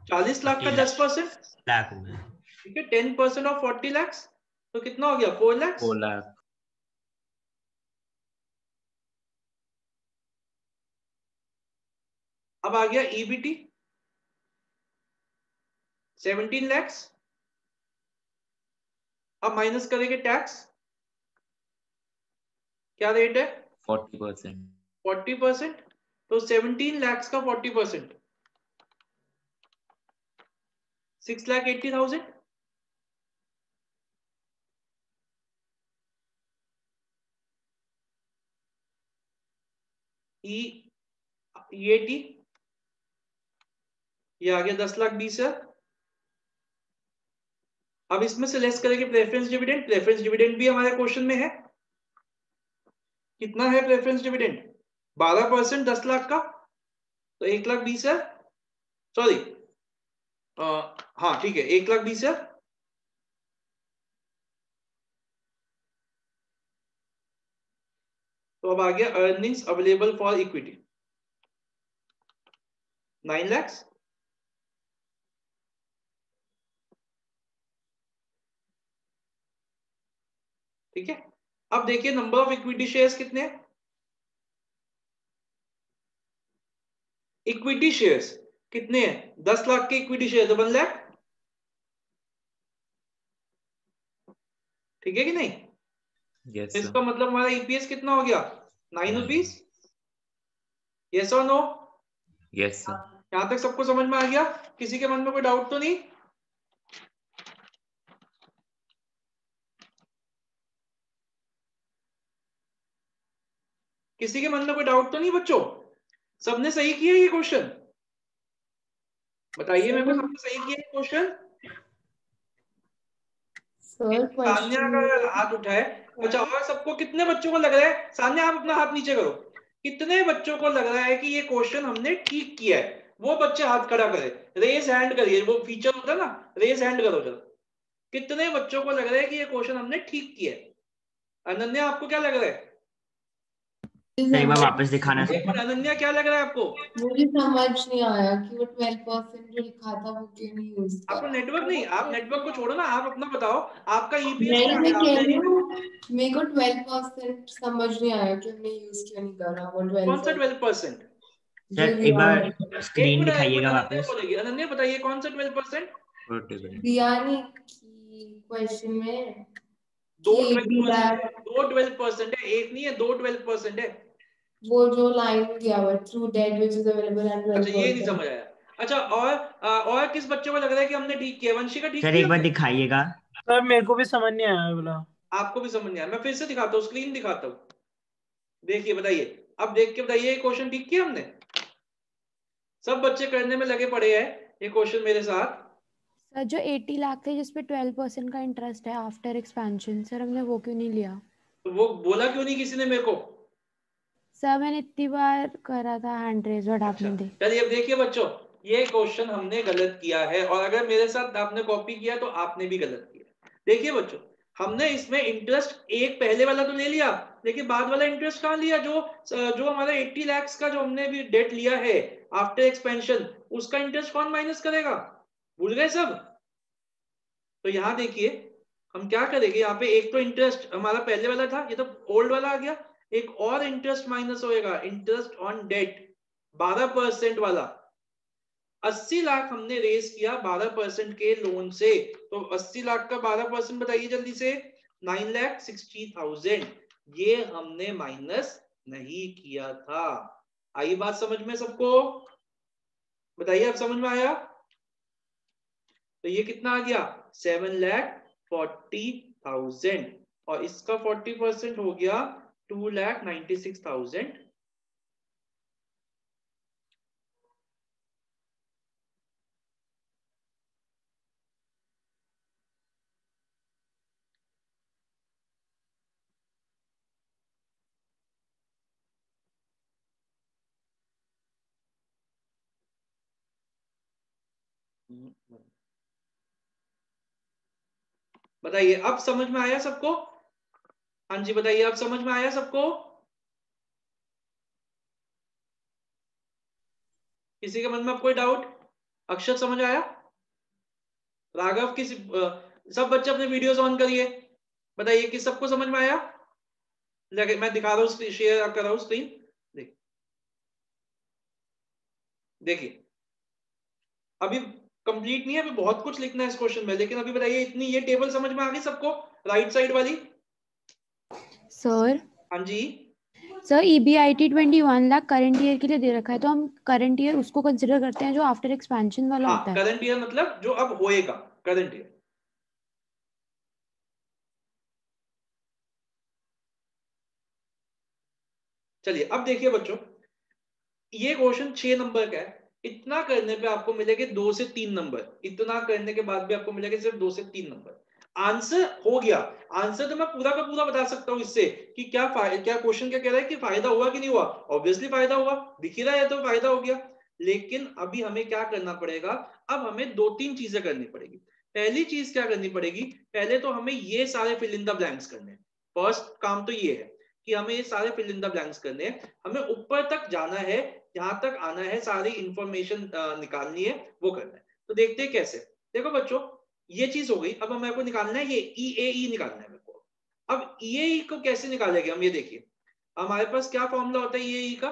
40 लाख का 10%, लाख हो गया। ठीक है। 10% ऑफ 40 लाख तो कितना हो गया, 4 लाख। 4 लाख। अब आ गया EBT 17 लाख। अब माइनस करेंगे टैक्स, क्या रेट है 40%। 40%, तो 17 लाख का 40% 6,80,000। EAT ये आ गया 10,20,000। अब इसमें से लेस करेंगे प्रेफरेंस डिविडेंड। प्रेफरेंस डिविडेंड भी हमारे क्वेश्चन में है, कितना है प्रेफरेंस डिविडेंड, 12% 10 लाख का, तो 1,20,000, सॉरी हाँ ठीक है 1,20,000। तो अब आ गया earnings available for equity 9 lakh. ठीक है। अब देखिए नंबर ऑफ इक्विटी शेयर्स कितने हैं, इक्विटी शेयर्स कितने हैं, 10 लाख के इक्विटी शेयर तो 1 लाख, ठीक है कि नहीं। यस इसका मतलब हमारा EPS कितना हो गया, 9 रुपीज। यस और नो, यस यहां तक सबको समझ में आ गया, किसी के मन में कोई डाउट तो नहीं। किसी के मन में कोई डाउट तो नहीं बच्चों, सबने सही किया ये क्वेश्चन, बताइए मेरे को सबने सही किया ये क्वेश्चन। सान्या का हाथ उठाए। अच्छा, और सबको, कितने बच्चों को लग रहा है, सान्या आप अपना हाथ नीचे करो, कितने बच्चों को लग रहा है कि ये क्वेश्चन हमने ठीक किया है, वो बच्चे हाथ खड़ा करे, रेज हैंड करिए, वो फीचर होता है ना, रेज हैंड करो जरा, कितने बच्चों को लग रहा है कि ये क्वेश्चन हमने ठीक किया है? अनन्या आपको क्या लग रहा है? एक बार वापस दिखाना एक मिनट, अनन्या क्या लग रहा है आपको? मुझे समझ नहीं आया कि वो 12% जो लिखा था वो क्यों नहीं यूज आपको करा। नेटवर्क नहीं, आप नेटवर्क को छोड़ो ना, आप अपना बताओ आपका ईपीएस नहीं, क्या मैं है? कह आपने रही हूँ मेरे को 12% समझ नहीं आया कि हमने यूज क्यों नहीं करा वो कौन सा 12%। 12%? जो सर एक बार दिया स्क्रीन दिखाइएगा अनन्या वापस। बोलेगी। अनन्या बताइए कौन सा 12%? नहीं की क्वेश्चन में दो कि 12% है, एक नहीं है, दो 12% है। वो जो लाइन दिया हुआ through debt which is available at 12%। अच्छा, ये नहीं समझ आया। अच्छा, और किस बच्चे को लग रहा है कि हमने ठीक किया? वंशिका ठीक सर किया एक बार हमने? दिखाइएगा। सर मेरे को भी समझ नहीं आया बोला। आपको भी समझ नहीं आया? मैं फिर से दिखाता हूँ, स्क्रीन दिखाता हूँ, देखिए बताइए। अब देख के बताइए ये क्वेश्चन ठीक किया हमने? सब बच्चे करने में लगे पड़े हैं ये क्वेश्चन मेरे साथ। सर जो 80 लाख थे जिसपे 12% का इंटरेस्ट है आफ्टर एक्सपेंशन, सर हमने वो क्यों नहीं लिया? तो वो बोला क्यों नहीं किसी ने मेरे को? सर मैंने इतनी बार करा था हैंड रेज बट आपने दे। चलिए अब देखिए बच्चों, ये क्वेश्चन हमने गलत किया है, और अगर मेरे साथ आपने कॉपी किया तो आपने भी गलत किया। देखिए बच्चों, हमने इसमें इंटरेस्ट एक पहले वाला तो ले लिया, लेकिन बाद वाला इंटरेस्ट कहाँ लिया? जो हमारा 80 लाख का जो हमने भी डेट लिया है आफ्टर एक्सपेंशन, उसका इंटरेस्ट कौन माइनस करेगा? भूल गए सब? तो यहाँ देखिए हम क्या करेंगे, यहाँ पे एक तो इंटरेस्ट हमारा पहले वाला था, ये तो ओल्ड वाला आ गया, एक और इंटरेस्ट माइनस होएगा, इंटरेस्ट ऑन डेट 12% वाला। 80 लाख हमने रेज किया 12% के लोन से, तो 80 लाख का 12% बताइए जल्दी से, 9,60,000। ये हमने माइनस नहीं किया था। आई बात समझ में सबको? बताइए, अब समझ में आया? तो ये कितना आ गया? 7,40,000, और इसका 40% हो गया 2,96,000। बताइए अब समझ में आया सबको? हाँ जी बताइए, अब समझ में आया सबको? किसी के मन में अब कोई डाउट? अक्षर समझ आया? राघव किसी सब बच्चे अपने वीडियोस ऑन करिए, बताइए कि सबको समझ में आया? लगे मैं दिखा रहा हूँ, शेयर कर रहा हूँ स्क्रीन। देखिए अभी कंप्लीट नहीं है, अभी बहुत कुछ लिखना है इस क्वेश्चन में, लेकिन अभी बताइए इतनी ये टेबल समझ में आ गई सबको? राइट साइड वाली। सर हाँ जी sir EBIT 21 lakh current year के लिए दे रखा है, तो हम करंट ईयर उसको कंसिडर करते हैं जो आफ्टर एक्सपेंशन वाला होता है। करंट ईयर मतलब जो अब होएगा करंट ईयर। चलिए अब देखिए बच्चों, ये क्वेश्चन 6 नंबर का है। इतना करने पे आपको मिलेंगे 2 से 3 नंबर, इतना करने के बाद भी आपको मिलेंगे सिर्फ 2 से 3 नंबर। आंसर हो गया, आंसर तो मैं पूरा का पूरा बता सकता हूं इससे कि क्या क्वेश्चन क्या कह रहा है कि फायदा हुआ कि नहीं हुआ। ऑब्वियसली फायदा हुआ, दिख ही रहा है तो फायदा हो गया। लेकिन अभी हमें क्या करना पड़ेगा? अब हमें 2-3 चीजें करनी पड़ेगी। पहली चीज क्या करनी पड़ेगी? पहले तो हमें ये सारे फिल इन द ब्लैंक्स करने हैं। फर्स्ट काम तो ये है कि हमें ये सारे फिल इन द ब्लैंक्स करने हैं, हमें ऊपर तक जाना है, जहां तक आना है सारी इंफॉर्मेशन निकालनी है, वो करना है। तो देखते हैं कैसे। देखो बच्चों, ये चीज हो गई। अब मेरे को निकालना है ये EAE निकालना है मेरे को। अब EAE को कैसे निकालेंगे हम? ये देखिए हमारे पास क्या फॉर्मूला होता है EAE का?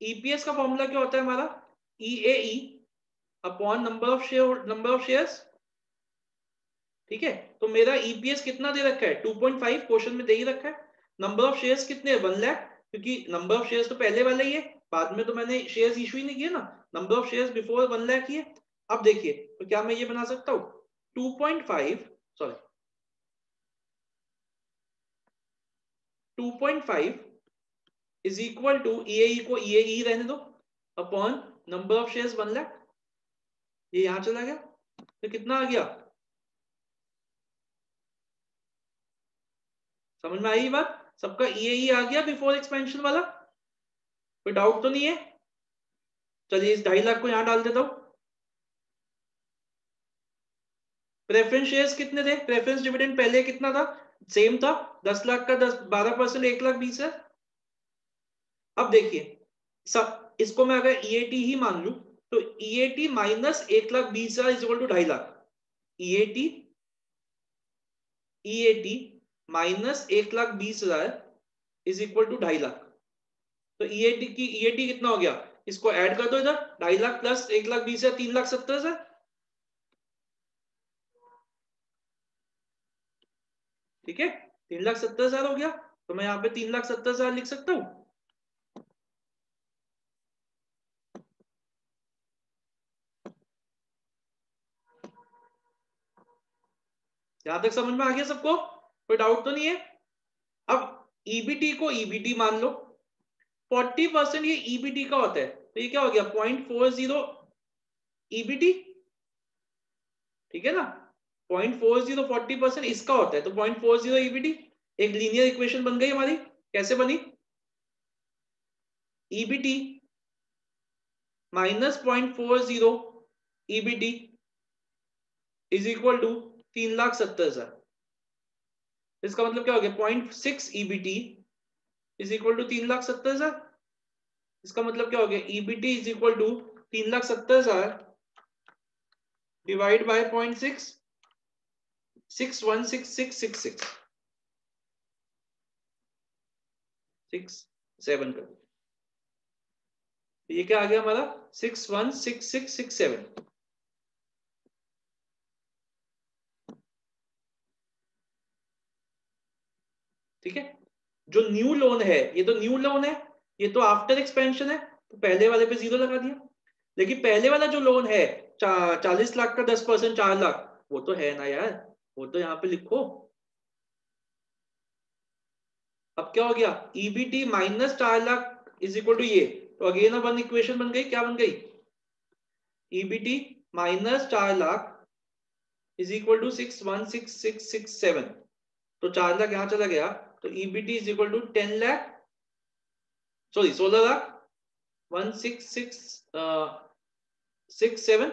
EPS का फॉर्मूला क्या होता है हमारा? EAE upon number of shares. ठीक है, तो मेरा EPS कितना दे रखा है? 2.5 क्वेश्चन में दे ही रखा है। नंबर ऑफ शेयर्स कितने? 1 लाख, क्योंकि नंबर ऑफ शेयर्स तो पहले वाला ही है, बाद में तो मैंने शेयर्स इशू ही नहीं किए ना। Number of shares before 1 lakh ही है। अब देखिए तो क्या मैं ये बना सकता हूं? 2.5 इज इक्वल टू EAE को EAE रहने दो upon number of shares 1 lakh. ये यहां चला गया तो कितना आ गया? समझ में आई बात? सबका EAE आ गया बिफोर एक्सपेंशन वाला? कोई डाउट तो नहीं है? चलिए इस 2.5 लाख को यहां डाल देता हूं। प्रेफरेंस शेयर्स कितने थे? प्रेफरेंस डिविडेंड पहले कितना था? सेम था, 10 लाख का 12%, 1,20,000। अब देखिए सब इसको मैं अगर ईएटी ही मान लूं तो EAT minus 1,20,000 is equal to 2.5 lakh. EAT minus 1,20,000 is equal to 2.5 lakh. तो ईएटी कितना हो गया? इसको ऐड कर दो इधर, 2.5 लाख प्लस 1,20,000 3,70,000। ठीक है, 3,70,000 हो गया। तो मैं यहाँ पे 3,70,000 लिख सकता हूं। यहां तक समझ में आ गया सबको? कोई डाउट तो नहीं है? अब ईबीटी को ईबीटी मान लो, 40% ये ईबीटी का होता है, तो ये क्या हो गया? 0.40 ईबीटी। ठीक है ना, 0.40 40% इसका होता है, तो 0.40 ईबीटी। एक लीनियर इक्वेशन बन गई हमारी। कैसे बनी? EBT minus 0.40 EBT is equal to 3,70,000। इसका मतलब क्या हो गया? 0.6 ईबीटी इज इक्वल टू 3,70,000। इसका मतलब क्या हो गया? EBT is equal to 3,70,000 divide by 0.6, 616666 67 कर। ये क्या आ गया हमारा? 616667। ठीक है, जो न्यू लोन है, ये तो न्यू लोन है, ये तो आफ्टर एक्सपेंशन है, तो पहले वाले पे 0 लगा दिया। लेकिन पहले वाला जो लोन है 40 लाख का 10%, 4 लाख, वो तो है ना यार, वो तो यहाँ पे लिखो। अब क्या हो गया? EBT minus 4 lakh is equal to ये, तो अगेन अब इक्वेशन बन गई। क्या बन गई? EBT minus 4 lakh is equal to 616667। तो 4 लाख यहां चला गया, तो EBT is equal to 10 lakh, sorry 16 lakh 16667।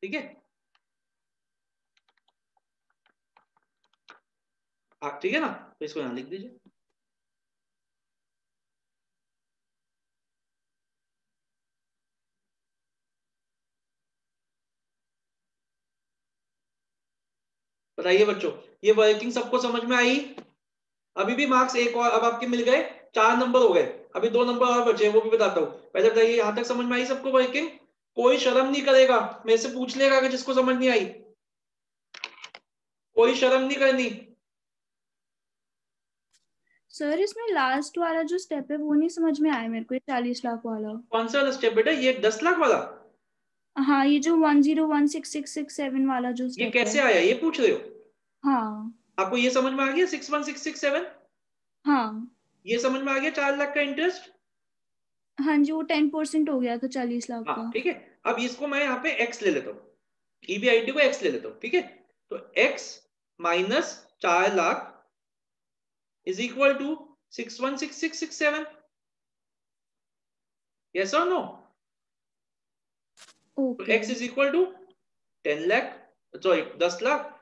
ठीक है, ठीक है ना, तो इसको यहां लिख दीजिए। बताइए बच्चों, ये वर्किंग सबको समझ में आई? अभी भी मार्क्स एक और, अब आपके मिल गए, 4 नंबर हो गए, अभी 2 नंबर और बचे, वो भी बताता हूं। पहले बताइए, यहां तक समझ में आई सबको वर्किंग? कोई शर्म नहीं करेगा, मेरे से पूछ लेगा अगर जिसको समझ नहीं आई, कोई शर्म नहीं करनी। सर इसमें लास्ट वाला जो स्टेप है वो नहीं समझ में आया मेरे को, ये 40 लाख वाला। कौन सा वाला स्टेप बेटा? ये 10 लाख वाला? हाँ, ये जो 1016667 वाला जो स्टेप ये कैसे आया, ये पूछ रहे हो? हाँ। आपको ये समझ में आ गया 616667? हाँ। ये समझ में आ गया 4 लाख का इंटरेस्ट? हाँ जी, वो 10% हो गया था 40 लाख का। ठीक है, अब इसको मैं यहाँ पे x ले लेता हूँ, ईबीआईटी को x ले लेता हूँ। ठीक है, तो x minus 4 lakh is equal to 616667। Yes और नो? तो x is equal to 10 lakh, sorry 10 lakh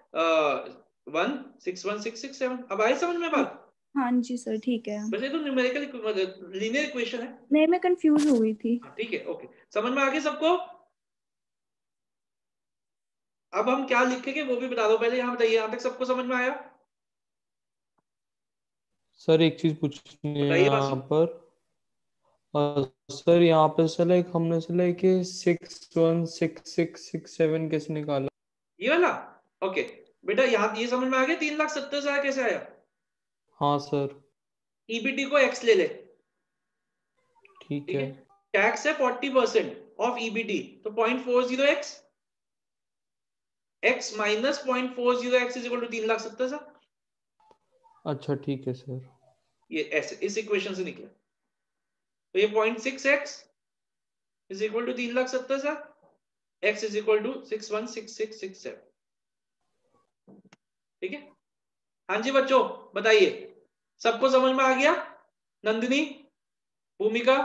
1616667। अब आई समझ में बात? हाँ जी सर, ठीक है। वैसे तो न्यूमेरिकल लीनियर इक्वेशन है। नहीं, मैं कंफ्यूज हो गई थी। ठीक है, ओके, समझ में आ गया सबको? अब हम क्या लिखेंगे वो भी बता दो पहले, यहाँ बताइए, यहाँ तक सबको समझ में आया? सर एक चीज पूछनी है यहाँ पर। सर यहाँ पे से लाइक हमने से लाइक 616667 कैसे निकाला? ये वाला? ओके बेटा, यहाँ ये समझ में आ गया 3,70,000 कैसे आया? हाँ सर। ईबीटी को x ले ले। ठीक है। टैक्स है 40% ऑफ ईबीटी, तो 0.40x, x minus 0.40x is equal to 3,70,000। अच्छा ठीक है सर। ये ऐसे इस इक्वेशन से निकला, तो ये 0.6x is equal to 3,70,000, x is equal to 616667। ठीक है, हाँ जी बच्चों बताइए, सबको समझ में आ गया? नंदिनी, भूमिका?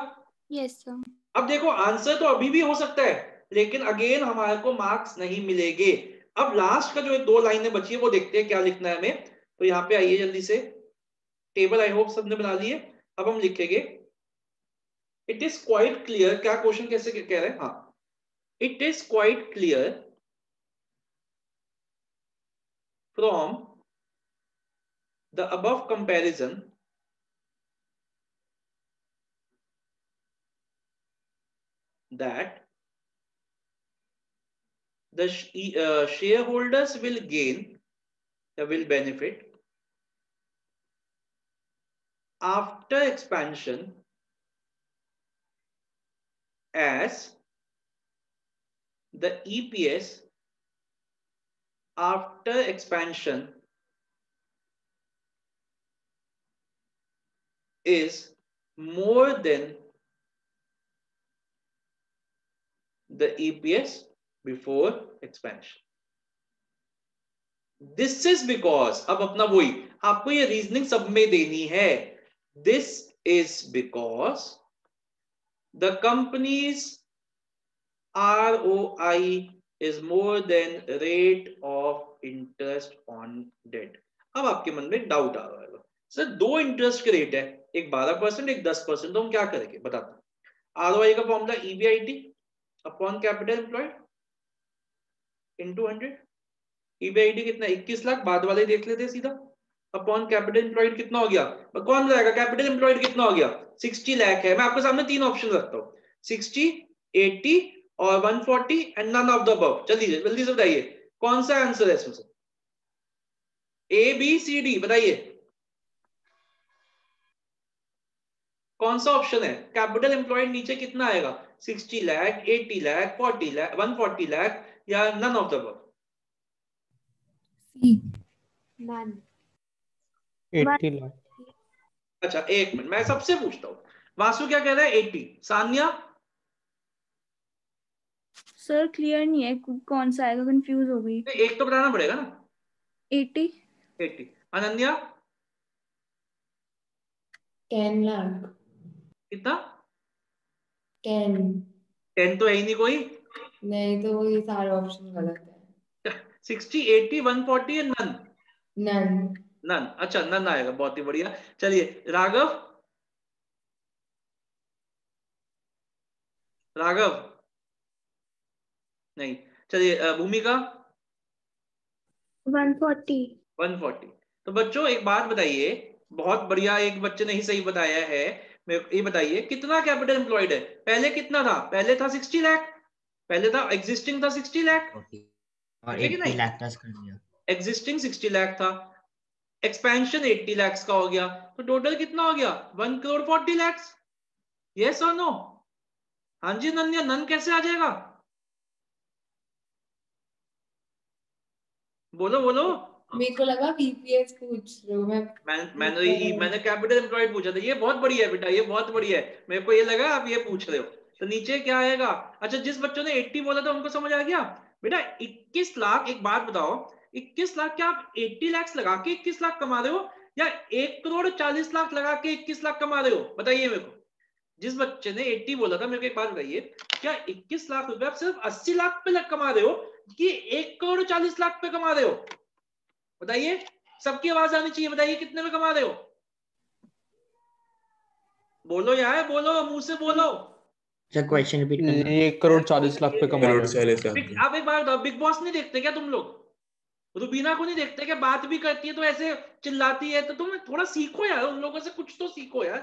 Yes sir. अब देखो, आंसर तो अभी भी हो सकता है, लेकिन अगेन हमारे को मार्क्स नहीं मिलेंगे। अब लास्ट का जो 2 लाइनें बची है वो देखते हैं क्या लिखना है हमें। तो यहाँ पे आइए जल्दी से, टेबल आई होप सबने बना लिए। अब हम लिखेंगे इट इज क्वाइट क्लियर, क्या क्वेश्चन कैसे कह रहे हैं, हाँ, it is quite clear from the above comparison that the shareholders will gain, will benefit after expansion as the EPS after expansion is more than the EPS before expansion. This is because, अब अपना वही आपको ये reasoning सब में देनी है। This is because the company's ROI is more than rate of interest on debt. अब आपके मन में डाउट आ रहा है, सर 2 इंटरेस्ट के रेट है, एक 12%, एक 10%, तो हम क्या करेंगे बताता हूं। ROI का formula EBIT upon capital employed into 100। EBIT कितना 21 लाख, बाद वाले देख लेते सीधा, अपॉन कैपिटल एम्प्लॉयड कितना हो गया, कौन बताएगा कैपिटल एम्प्लॉयड कितना हो गया, 60 लाख है। मैं आपके सामने 3 ऑप्शन रखता हूं, 60, 80 और 140 and none of the above. चलिए जल्दी से बताइए कौन सा आंसर है इसमें से, A B C D बताइए कौन सा ऑप्शन है। कैपिटल एम्प्लॉयड नीचे कितना आएगा, 60 लाख, 80 लाख, 40 लाख, 140 लाख या none of the above. None 80 lakh. अच्छा एक मिनट मैं सबसे पूछता हूँ, वासु क्या कह रहा है 80, सान्या सर क्लियर नहीं है कौन सा आएगा, कंफ्यूज हो गई। एक तो बताना पड़ेगा ना। 80। अनन्या 10 लाख। कितना, 10 तो है ही नहीं कोई, नहीं तो ये सारे ऑप्शन गलत है। 60, 80, 140 या नन, नन। अच्छा नन आएगा, बहुत ही बढ़िया। चलिए राघव नहीं, चलिए भूमिका 140। तो बच्चों एक बात बताइए, बहुत बढ़िया, एक बच्चे ने ही सही बताया है। ये बताइए कितना कैपिटल एम्प्लॉयड है, पहले कितना था, पहले था 60 लाख, पहले था एग्जिस्टिंग था 60 लाख और 80 लाख प्लस कर दिया, एग्जिस्टिंग 60 लाख था, एक्सपेंशन 80 लाख का हो गया, तो टोटल कितना हो गया 1 करोड़ 40 लाख। यस और नो, हाँ जी नन्या, नन कैसे आ जाएगा, बोलो बोलो। मेरे को लगा बीपीएस पूछ रहे हो। मैंने कैपिटल एम्प्लॉयड पूछा था, ये बहुत बढ़िया है बेटा, ये बहुत बढ़िया है, मेरे को ये लगा आप ये पूछ रहे हो। तो नीचे क्या आएगा, अच्छा जिस बच्चों ने 80 बोला था उनको समझ आ गया बेटा। 21 लाख, एक बात बताओ, 21 लाख क्या आप 80 लाख लगा के 21 लाख कमा रहे हो या 1 करोड़ 40 लाख लगा के 21 लाख कमा रहे हो, बताइए मेरे को। जिस बच्चे ने 80 बोला था मेरे को एक बात बताइए, क्या 21 लाख रुपए आप सिर्फ 80 लाख पे कमा रहे हो कि 1 करोड़ 40 लाख पे कमा रहे हो, बताइए, सबकी आवाज आनी चाहिए, बताइए कितने में कमा रहे हो, बोलो यार, बोलो मुंह से बोलो। सर क्वेश्चन रिपीट करना। 1 करोड़ 40 लाख पे कमा रहे हो। आप एक बार बताओ, बिग बॉस नहीं देखते क्या तुम लोग, रुबीना को नहीं देखते क्या, बात भी करती है तो ऐसे चिल्लाती है, तो तुम थोड़ा सीखो यार, उन लोगों से कुछ तो सीखो यार।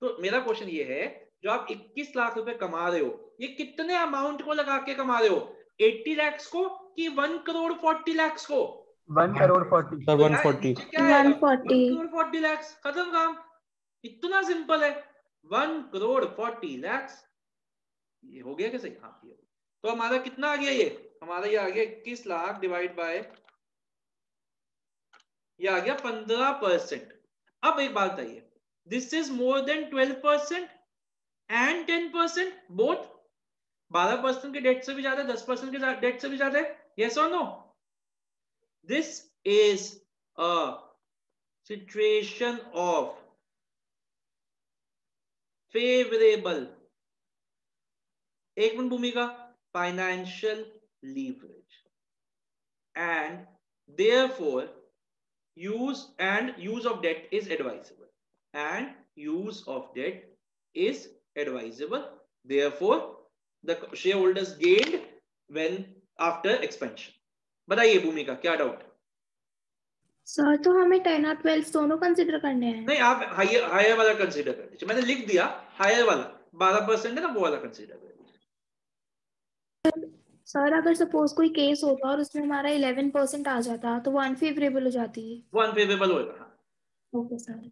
तो मेरा क्वेश्चन ये है, जो आप 21 लाख रुपए कमा रहे हो, ये कितने अमाउंट को लगा के कमा रहे हो, 80 लाख को कि 1 करोड़ 40 लाख को, 1 करोड़ 40। सर 140। क्या है 1 करोड़ 40 लाख, खत्म काम, इतना सिंपल है, 1 करोड़ 40 लाख। ये हो गया क्या सही, हाँ ये। तो हमारा कितना आ गया, ये हमारा ये आ गया 21 लाख डिवाइड बाय, ये आ गया 15%। अब एक बात बताइए, this is more then 12% and 10% both, 12% के डेट से भी ज्यादा, 10% के डेट से भी ज्यादा है, यस और no. This is a situation of favourable, एक minute Bhumika, financial leverage, and therefore use of debt is advisable, and use of debt is advisable, therefore the shareholders gained when after expansion. बताइए भूमिका, क्या doubt? Sir तो हमें 10 और 12 दोनों consider करने हैं। नहीं, आप हायर वाला कंसीडर कर लीजिए, मैंने लिख दिया हायर वाला 12% है ना, वो वाला कंसीडर कर लीजिए। सर अगर सपोज कोई केस होता और उसमें हमारा 11% आ जाता तो वो अनफेवरेबल हो जाती है। वो अनफेवरेबल होगा। Okay sir.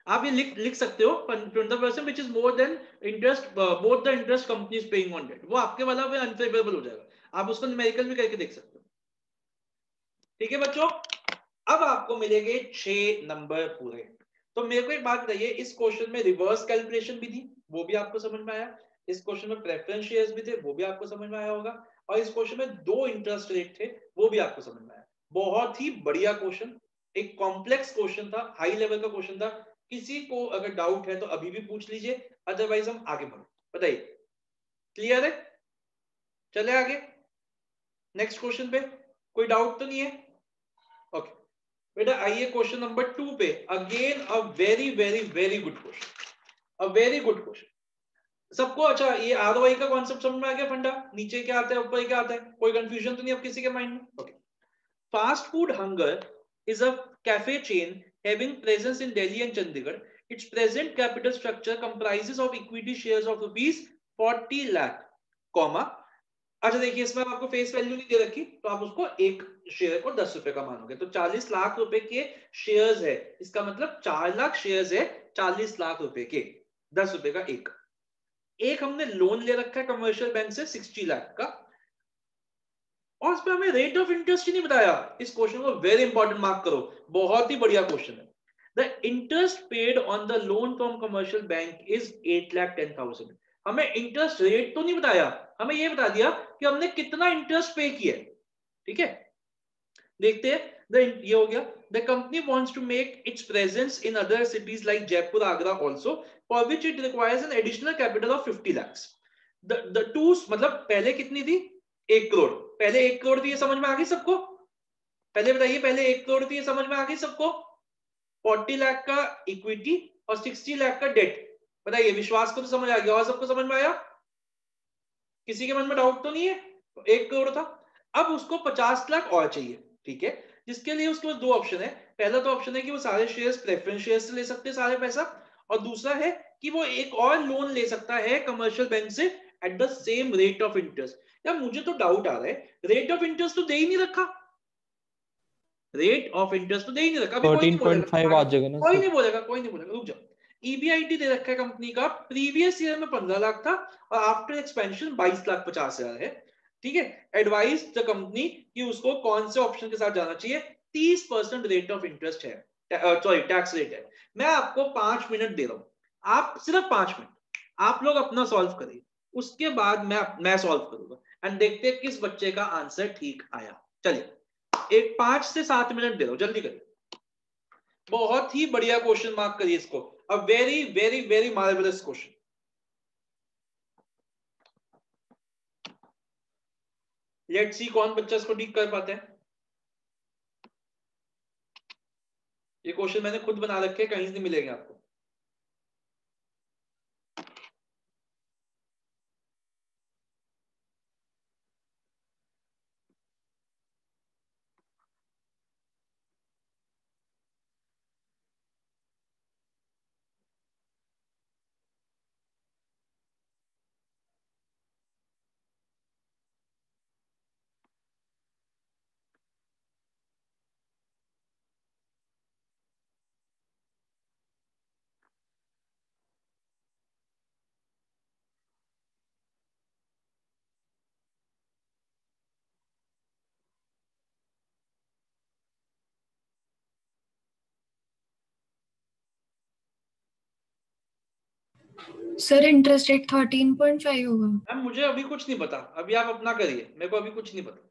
आप ये लिख सकते हो 20% which is more than interest both the interest company is paying on debt, वो आपके वाला वो अनफेवरेबल हो जाएगा, आप उसको न्यूमेरिकल भी करके देख सकते हो। ठीक है बच्चों, अब आपको मिलेंगे 6 नंबर पूरे। तो मेरे को एक बात बताइए, इस क्वेश्चन में रिवर्स कैलकुलेशन भी थी, वो भी आपको समझ में आया, इस क्वेश्चन में प्रेफरेंस शेयर्स भी थे, वो भी आपको समझ में आया होगा, और इस क्वेश्चन में 2 इंटरेस्ट रेट थे, वो भी आपको समझ में आया। बहुत ही बढ़िया क्वेश्चन, एक कॉम्प्लेक्स क्वेश्चन था, हाई लेवल का क्वेश्चन था। किसी को अगर डाउट है तो अभी भी पूछ लीजिए, अदरवाइज हम आगे बढ़ो। बताइए, क्लियर है? चले आगे नेक्स्ट क्वेश्चन पे, कोई डाउट तो नहीं है? ओके बेटा, आइए क्वेश्चन नंबर 2 पे। Again a very very very good question, a very good question. सबको अच्छा ये आरओआई का कॉन्सेप्ट समझ में आ गया? फंडा नीचे क्या आता है ऊपर क्या आता है, कोई कंफ्यूजन तो नहीं अब किसी के माइंड में? Okay, fast food hunger is a cafe chain having presence in Delhi and Chandigarh. Its present capital structure comprises of equity shares of rupees 40 lakh, comma, अच्छा देखिए इसमें आपको फेस वैल्यू नहीं दे रखी, तो आप उसको एक शेयर को 10 रुपए का मानोगे, तो 40 लाख रुपए के शेयर्स है, इसका मतलब 4 लाख शेयर्स है, 40 लाख रुपए के, 10 रुपए का एक हमने लोन ले रखा है कमर्शियल बैंक से 60 लाख का, और इस पे हमें रेट ऑफ इंटरेस्ट ही नहीं बताया। इस क्वेश्चन को वेरी इंपॉर्टेंट मार्क करो, बहुत ही बढ़िया क्वेश्चन है। The interest paid on the loan from commercial bank is 8,10,000। हमें इंटरेस्ट रेट तो नहीं बताया, हमें ये बता दिया कि हमने कितना इंटरेस्ट पे किया। ठीक है, देखते हैं। ये हो गया, the company wants to make its presence in other cities like Jaipur, Agra also, for which it requires an additional capital of 50 lakhs। The two मतलब पहले कितनी थी? 1 करोड़। पहले 1 करोड़ थी, ये समझ में आ गई सबको? पहले बताइए, पहले 1 करोड़ थी, ये समझ में आ गई सबको? 40 लाख का इक्विटी और 60 लाख का डेट। बताइए, विश्वास को तो समझ आ गया, और सबको समझ में आया? किसी के मन में डाउट तो नहीं है? 1 करोड़ था, अब उसको 50 लाख और चाहिए। ठीक है, जिसके लिए उसके पास 2 ऑप्शन है। पहला तो ऑप्शन है कि वो सारे शेयर्स प्रेफरेंस शेयर्स से ले सकते हैं सारे पैसा, और दूसरा है कि वो एक और लोन ले सकता है कमर्शियल बैंक से at the same rate of interest. यार मुझे तो डाउट आ रहा है, रेट ऑफ इंटरेस्ट तो दे ही नहीं रखा, रेट ऑफ इंटरेस्ट तो दे ही नहीं रखा। अभी 13.5 आ जाएगा ना, कोई नहीं बोलेगा, कोई नहीं बोलेगा, रुक जाओ। ईबीआईटी दे रखा है कंपनी का, प्रीवियस ईयर में 15 लाख था और आफ्टर एक्सपेंशन 22,50,000 है। ठीक है, एडवाइस द कंपनी कि उसको कौन से ऑप्शन के साथ जाना चाहिए। 30% रेट ऑफ इंटरेस्ट है, सॉरी टैक्स रेट है। मैं आपको 5 मिनट दे रहा हूं, आप सिर्फ 5 मिनट आप लोग अपना सॉल्व करिए, उसके बाद मैं सॉल्व करूंगा एंड देखते हैं किस बच्चे का आंसर ठीक आया। चलिए, एक 5 से 7 मिनट दे रहा हूं, जल्दी करिए। बहुत ही बढ़िया क्वेश्चन, मार्क करिए इसको, a very very very marvellous question. Let's see कौन बच्चा इसको ठीक कर पाते हैं। ये क्वेश्चन मैंने खुद बना रखे, कहीं से नहीं मिलेंगे आपको। सर इंटरेस्ट रेट 13.5 होगा। मैम मुझे अभी कुछ नहीं पता, अभी आप अपना करिए, मेरे को अभी कुछ नहीं पता।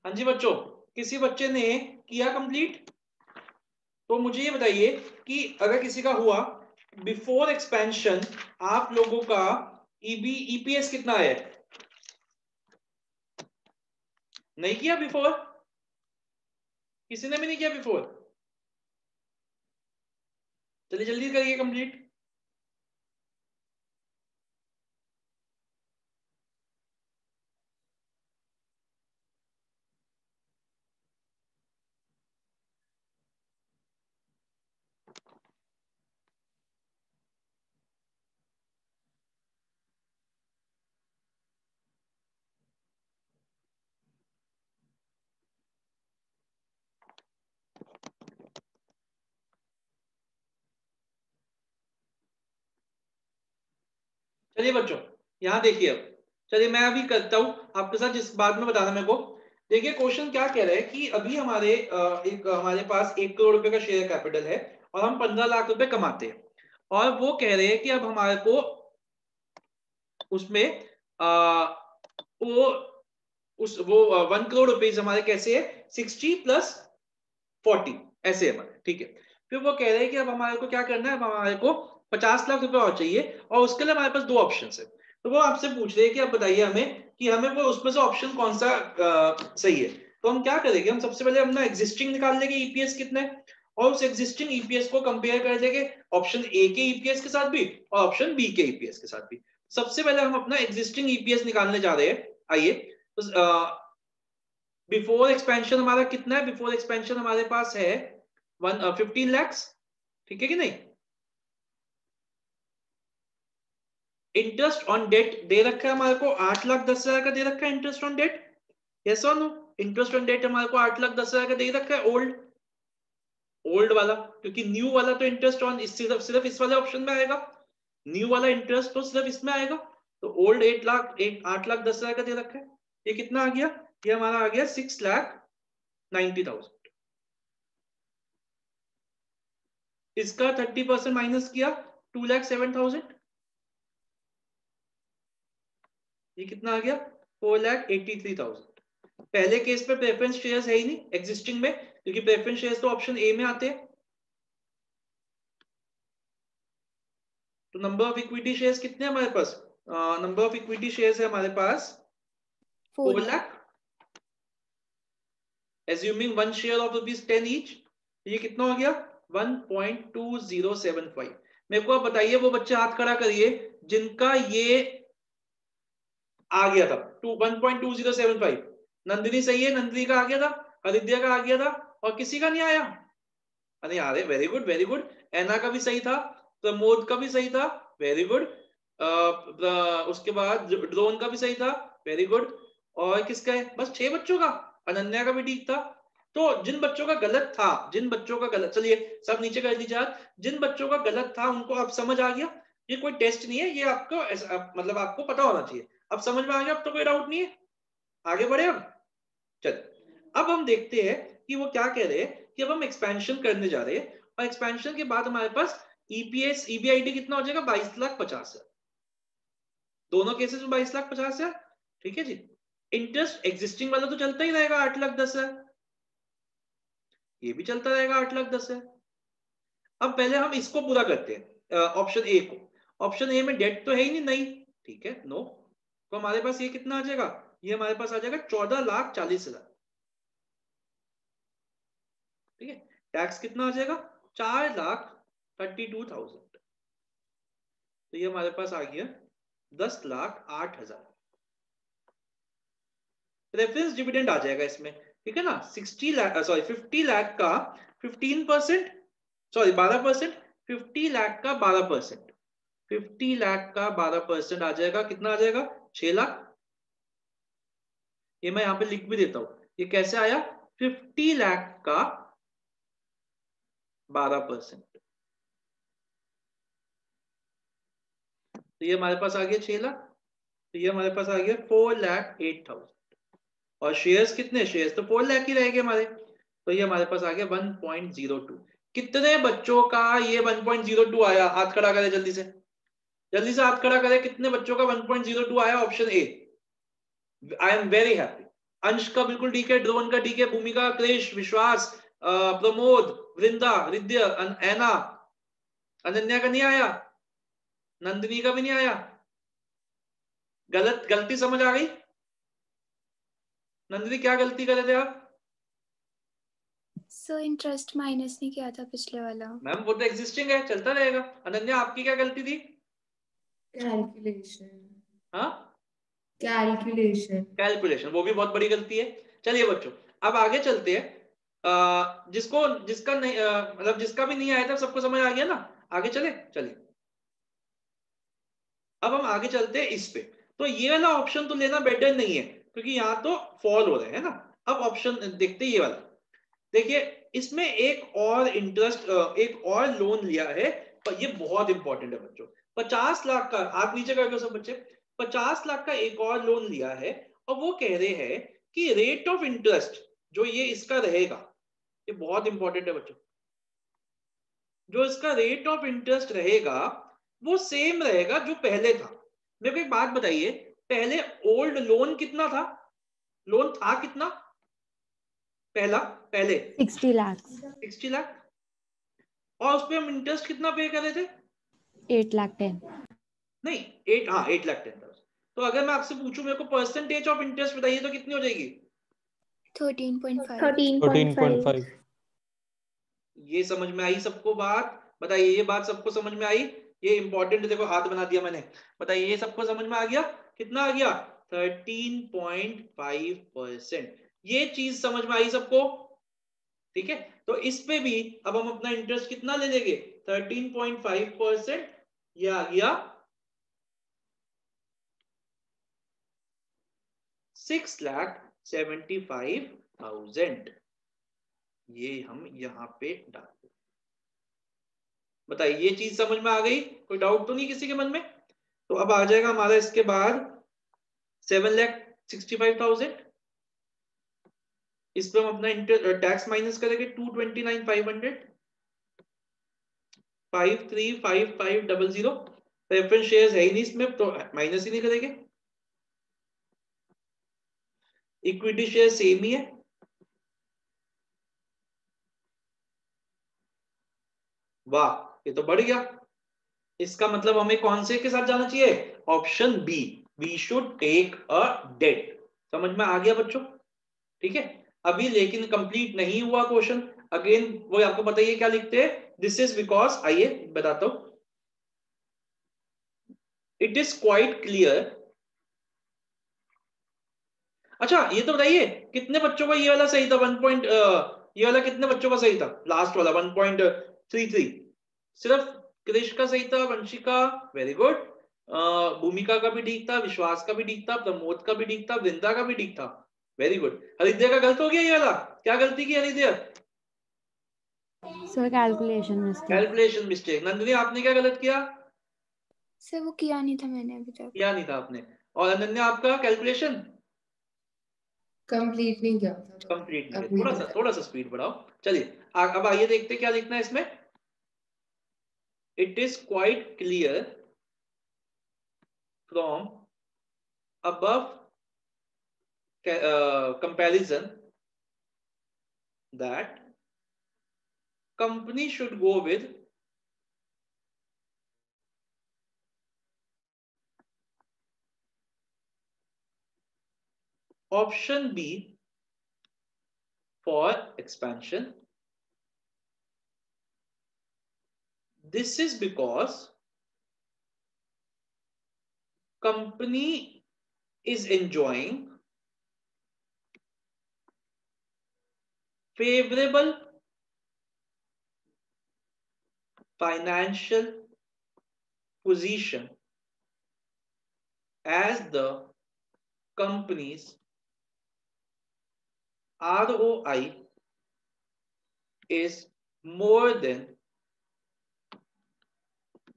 हाँ जी बच्चों, किसी बच्चे ने किया कंप्लीट? तो मुझे ये बताइए कि अगर किसी का हुआ बिफोर एक्सपेंशन, आप लोगों का ईपीएस कितना है? नहीं किया बिफोर? किसी ने भी नहीं किया बिफोर? चलिए जल्दी करिए कंप्लीट। चलिए बच्चों यहां देखिए, अब चलिए मैं अभी करता हूं आपके साथ, जिस बात में बताना मेरे को। देखिए क्वेश्चन क्या कह रहा है कि अभी हमारे हमारे पास 1 करोड़ रुपए का शेयर कैपिटल है और हम 15 लाख रुपए कमाते हैं, और वो कह रहे हैं कि अब हमारे को उसमें वो 1 करोड़ रुपीज हमारे कैसे है, 60 + 40 ऐसे हमारे, ठीक है। फिर वो कह रहे हैं कि अब हमारे को क्या करना है, अब हमारे को 50 लाख रुपए और चाहिए, और उसके लिए हमारे पास 2 ऑप्शन है। तो वो आपसे पूछ रहे हैं कि आप बताइए हमें कि हमें वो उसमें से ऑप्शन कौन सा सही है। तो हम क्या करेंगे, हम सबसे पहले अपना एग्जिस्टिंग निकाल लेंगे ईपीएस कितने, और उस एग्जिस्टिंग ईपीएस को कंपेयर कर लेंगे ऑप्शन ए के ईपीएस के साथ भी और ऑप्शन बी के ईपीएस के साथ भी। सबसे पहले हम अपना एग्जिस्टिंग ईपीएस निकालने जा रहे हैं। आइए, बिफोर एक्सपेंशन हमारा कितना है, बिफोर एक्सपेंशन हमारे पास है 15 लाख, ठीक है कि नहीं। इंटरेस्ट ऑन डेट दे रखा है हमारे को 8,10,000 का दे रखा है इंटरेस्ट ऑन डेट, यस और नो। इंटरेस्ट ऑन डेट हमारे को 8,10,000 का दे रखा है, ओल्ड वाला, क्योंकि न्यू वाला तो इंटरेस्ट ऑन सिर्फ इस वाले ऑप्शन में आएगा, न्यू वाला इंटरेस्ट तो सिर्फ इसमें आएगा। तो ओल्ड 8,10,000 का दे रखा है। ये कितना आ गया, ये हमारा आ गया 6,90,000। इसका 30% माइनस किया 2,07,000, ये कितना आ गया 4,83,000। पहले केस पे प्रेफरेंस शेयर्स है ही नहीं एग्जिस्टिंग में, क्योंकि प्रेफरेंस शेयर्स तो ऑप्शन ए में आते हैं। तो नंबर ऑफ इक्विटी शेयर्स कितने हैं हमारे पास, नंबर ऑफ इक्विटी शेयर्स है हमारे पास 4 lakh, assuming 1 share of ₹10 each। ये कितना हो गया 1.2075। मेरे को आप बताइए, वो बच्चे हाथ खड़ा करिए जिनका ये आ गया था 1.2075। नंदिनी सही है, नंदिनी का आ गया था, आदित्य का आ गया था, और किसी का नहीं आया। अरे यार वेरी गुड वेरी गुड। एना का भी सही था, प्रमोद का भी सही था, वेरी गुड। उसके बाद ड्रोन का भी सही था, वेरी गुड। और किसका है, बस 6 बच्चों का। अनन्या का भी ठीक था। तो जिन बच्चों का गलत था, जिन बच्चों का गलत, चलिए सब नीचे कर दीजिए, जिन बच्चों का गलत था उनको अब समझ आ गया। ये कोई टेस्ट नहीं है, ये आपको मतलब आपको पता होना चाहिए। अब समझ में आ गया, अब तो कोई डाउट नहीं है, आगे बढ़े अब। चल अब हम देखते हैं कि वो क्या कह रहे हैं कि अब हम एक्सपेंशन करने जा रहे हैं, और एक्सपेंशन के बाद हमारे पास ईपीएस ईबीआईटी कितना हो जाएगा 22,50,000। दोनों केसेस में 22,50,000, ठीक है जी। इंटरेस्ट एग्जिस्टिंग वाला तो चलता ही रहेगा 8,10,000, ये भी चलता रहेगा 8,10,000। अब पहले हम इसको पूरा करते हैं, ऑप्शन ए को। ऑप्शन ए में डेट तो है ही नहीं, ठीक है, नो। तो हमारे पास ये कितना आ जाएगा, ये हमारे पास आ जाएगा 14,40,000, ठीक है। टैक्स कितना आ जाएगा 4,32,000। तो ये हमारे पास आ गया 10,08,000। रेफरेंस डिविडेंड आ जाएगा इसमें, ठीक है ना। 50 लाख का 15%, सॉरी 12%, 50 लाख का 12%, 50 लाख का 12% आ जाएगा, कितना आ जाएगा 6 लाख। ये मैं यहां पे लिख भी देता हूं, ये कैसे आया 50 लाख का 12%। तो ये हमारे पास आ गया 6 लाख, तो ये हमारे पास आ गया 4,08,000। और शेयर्स कितने, शेयर्स तो 4 लाख ही रहेंगे हमारे, तो ये हमारे पास आ गया 1.02। कितने बच्चों का ये 1.02 आया, हाथ खड़ा करे जल्दी से, जल्दी से हाथ खड़ा करे, कितने बच्चों का 1.02 आया option A. I am very happy, अंश का बिल्कुल ठीक है, ड्रोन का ठीक है, भूमिका, क्रिश, विश्वास, प्रमोद, वृंदा, रिद्य, ऐना, अनन्या का नहीं आया, नंदिनी का भी नहीं आया। गलती समझ आ गई? नंदिनी क्या गलती कर रहे थे आप? सर इंटरेस्ट माइनस नहीं किया था पिछले वाला। मैम वो तो एग्जिस्टिंग है, चलता रहेगा। अनन्या आपकी क्या गलती थी? कैलकुलेशन। हाँ, कैलकुलेशन, वो भी बहुत बड़ी गलती है। चलिए बच्चों, अब आगे चलते हैं। जिसका नहीं मतलब जिसका भी नहीं आया था सबको समझ आ गया ना? आगे चलिए अब हम आगे चलते हैं इस पे। तो ये वाला ऑप्शन तो लेना बेटर नहीं है क्योंकि यहाँ तो फॉल हो रहे हैं ना। अब ऑप्शन देखते हैं ये वाला। देखिए इसमें एक और एक और लोन लिया है, पर ये बहुत इंपॉर्टेंट है बच्चों। 50 लाख का, हाथ नीचे कर दो सब बच्चे, 50 लाख का एक और लोन लिया है और वो कह रहे हैं कि रेट ऑफ इंटरेस्ट जो ये इसका रहेगा, ये बहुत इंपॉर्टेंट है बच्चों, जो इसका रेट ऑफ इंटरेस्ट रहेगा वो सेम रहेगा जो पहले था। मेरे को एक बात बताइए, पहले ओल्ड लोन कितना था? लोन था कितना पहले? 60 लाख। 60 लाख। और उस पे हम इंटरेस्ट कितना पे कर रहे थे? 8 लाख 10। नहीं 8 लाख 10,000। तो अगर मैं आपसे पूछूं मेरे को परसेंटेज ऑफ इंटरेस्ट बताइए तो कितनी हो जाएगी? 13.5। ये समझ में आई सबको बात? बताइए ये बात सबको समझ में आई? ये इंपॉर्टेंट, देखो हाथ बना दिया मैंने। बताइए ये सबको समझ में आ गया? कितना आ गया? 13.5%। ये चीज समझ में आई सबको? ठीक है, तो इस पे भी अब हम अपना इंटरेस्ट कितना ले लेंगे? 13.5%। ये आ गया 6,75,000। ये हम यहाँ पे डाल दें। बताइए ये चीज समझ में आ गई? कोई डाउट तो नहीं किसी के मन में? तो अब आ जाएगा हमारा इसके बाद 7,65,000। इस पे हम अपना टैक्स माइनस करेंगे 229,500। 535500। प्रेफरेंस शेयर्स है ही नहीं इसमें तो माइनस ही नहीं करेंगे। इक्विटी शेयर सेम ही है। वाह, ये तो बढ़ गया। इसका मतलब हमें कौन से के साथ जाना चाहिए? Option B, we should take a debt. समझ में आ गया बच्चों? ठीक है, अभी लेकिन कंप्लीट नहीं हुआ क्वेश्चन। अगेन वो आपको बताइए क्या लिखते हैं? दिस इज बिकॉज, आइए बताता हूं, इट इज क्वाइट क्लियर। अच्छा ये तो बताइए कितने बच्चों का ये वाला सही था? ये वाला कितने बच्चों का सही था? लास्ट वाला 1.33 सिर्फ कृष का सही था, वंशिका वेरी गुड, भूमिका का भी ठीक था, विश्वास का भी ठीक था, प्रमोद का भी ठीक था, वृंदा का भी ठीक था, वेरी गुड। हरिद्या का गलत हो गया ये वाला। क्या गलती की Haridya? Sir calculation mistake. Nandini आपने क्या गलत किया? सर वो किया नहीं था मैंने अभी तक। किया नहीं था आपने। और अनन्या आपका कैलकुलेशन कंप्लीट नहीं किया था। कंप्लीट नहीं, थोड़ा सा स्पीड बढ़ाओ। चलिए अब आइए देखते क्या लिखना है इसमें। It is quite clear from above comparison that company should go with option B for expansion. This is because company is enjoying favorable financial position as the company's ROI is more than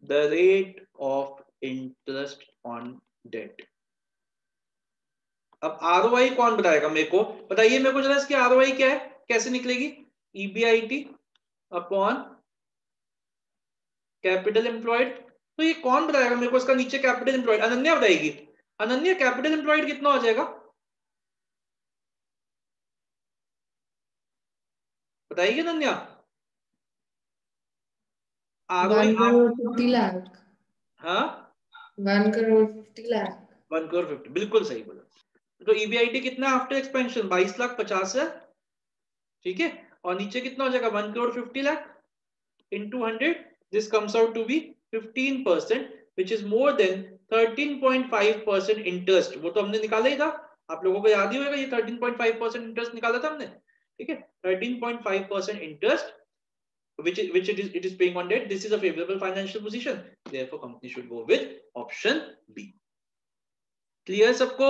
the rate of interest on debt. अब ROI कौन बताएगा मेरे को? बताइए मेरे को जरा इसकी ROI क्या है, कैसे निकलेगी? EBIT upon capital employed. तो ये कौन बताएगा मेरे को इसका नीचे कैपिटल एम्प्लॉयड? अनन्या बताएगी। अनन्या कैपिटल एम्प्लॉयड कितना हो जाएगा? बताइए नन्या। 1 crore 50 lakh। हाँ 1 crore 50 lakh। 1 crore 50, बिल्कुल सही बोला। तो EBIT कितना आफ्टर एक्सपेंशन? 22,50,000, ठीक है। और नीचे कितना हो जाएगा? 1 crore 50 lakh into 100, this comes out to be 15%, which is more than 13.5% interest। वो तो हमने निकाला ही था, आप लोगों को याद ही होगा, ये 13.5% इंटरेस्ट निकाला था हमने, ठीक है। 13.5% interest which it is paying on debt. This is a favorable financial position, therefore company should go with option B। Clear सबको?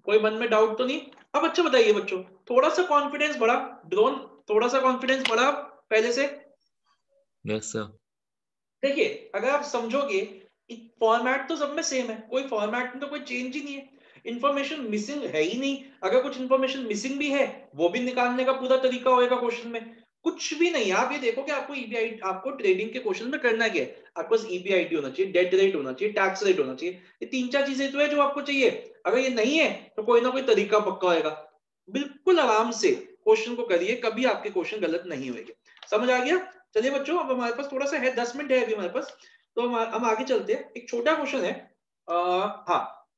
कोई मन में डाउट तो नहीं? अब अच्छा बताइए बच्चों, थोड़ा सा कॉन्फिडेंस बढ़ा, ड्रोन थोड़ा सा कॉन्फिडेंस बढ़ा पहले से? Yes sir. देखिए अगर आप समझोगे, फॉर्मेट तो सब में सेम है, कोई फॉर्मेट में तो कोई चेंज ही नहीं है, इंफॉर्मेशन मिसिंग है ही नहीं। अगर कुछ इंफॉर्मेशन मिसिंग भी है वो भी निकालने का पूरा तरीका होएगा क्वेश्चन में। कुछ भी नहीं, आप ये देखो कि आपको ईबीआईटी, आपको ट्रेडिंग के क्वेश्चन में करना क्या है। आपको ईबीआईटी होना चाहिए, डेट रेट होना चाहिए, टैक्स रेट होना चाहिए, ये 3-4 चीजें तो है जो आपको चाहिए। अगर ये नहीं है तो कोई ना कोई तरीका पक्का होएगा। बिल्कुल आराम से क्वेश्चन को करिए, कभी आपके क्वेश्चन गलत नहीं होंगे। समझ आ गया? चलिए बच्चों, अब हमारे पास थोड़ा सा है, 10 मिनट है अभी हमारे पास, तो हम आगे चलते हैं। एक छोटा क्वेश्चन है, हाँ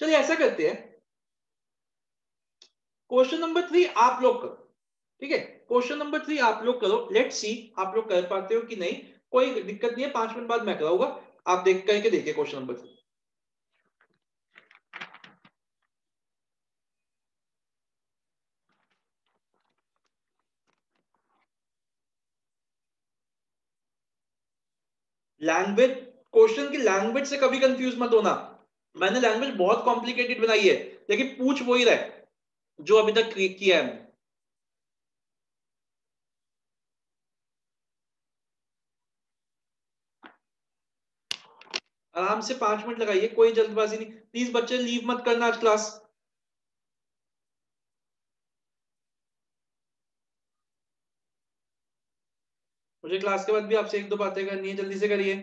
चलिए ऐसा करते हैं, क्वेश्चन नंबर 3 आप लोग करो, ठीक है। क्वेश्चन नंबर 3 आप लोग करो, लेट्स सी आप लोग कर पाते हो कि नहीं। कोई दिक्कत नहीं है, 5 मिनट बाद मैं कराऊंगा, आप देख करके देखिए क्वेश्चन नंबर 3। लैंग्वेज, क्वेश्चन की लैंग्वेज से कभी कंफ्यूज मत होना। मैंने लैंग्वेज बहुत कॉम्प्लिकेटेड बनाई है, लेकिन पूछ वही रहा है जो अभी तक किया है हमने। आराम से 5 मिनट लगाइए, कोई जल्दबाजी नहीं। प्लीज बच्चे लीव मत करना आज क्लास। मुझे क्लास के बाद भी आपसे 1-2 बातें करनी है, जल्दी से करिए।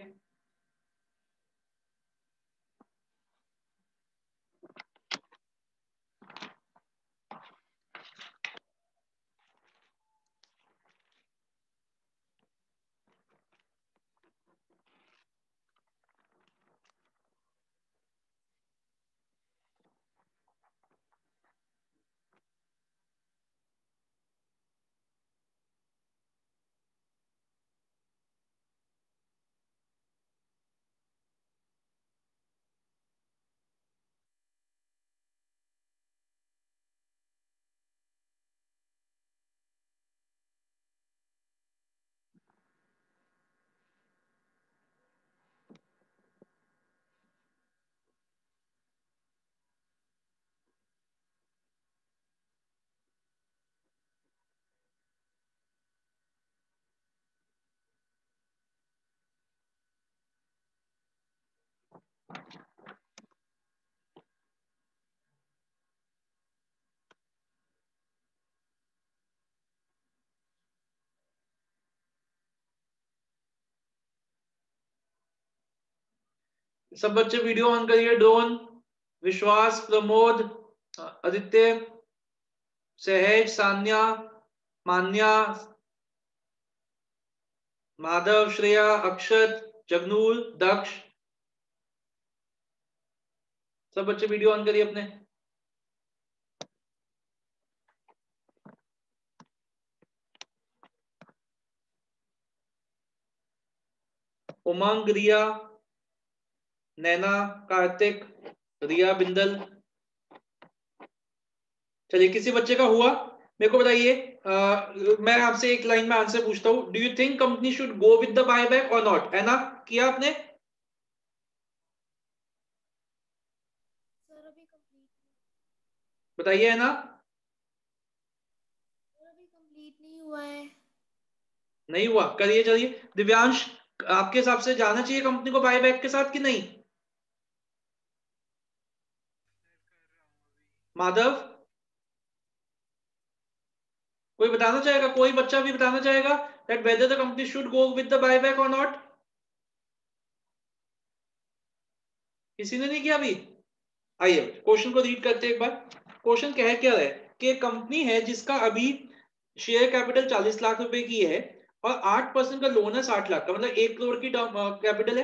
सब बच्चे वीडियो ऑन करिए। ड्रोन, विश्वास, प्रमोद, आदित्य, सहज, सान्या, मान्या, माधव, श्रेया, अक्षत, जगनूर, दक्ष, सब बच्चे वीडियो ऑन करिए अपने। उमंग, रिया, नैना, कार्तिक, रिया, बिंदल। चलिए किसी बच्चे का हुआ मेरे को बताइए। मैं आपसे एक लाइन में आंसर पूछता हूं, do you think company should go with the buyback और नॉट? है ना, किया आपने? बताइए, है ना? अभी कंप्लीट नहीं हुआ है। नहीं हुआ, करिए। चलिए दिव्यांश, आपके हिसाब से जाना चाहिए कंपनी को बायबैक के साथ कि नहीं? माधव, कोई बताना चाहेगा? कोई बच्चा भी बताना चाहेगा that whether the company should go with the buyback or not? किसी ने नहीं किया अभी? आइए क्वेश्चन को रीड करते हैं एक बार। क्वेश्चन क्या है, क्या है कि कंपनी है जिसका अभी शेयर कैपिटल 40 लाख रुपए की है और 8% का लोन है 60 लाख का, मतलब 1 करोड़ की कैपिटल है।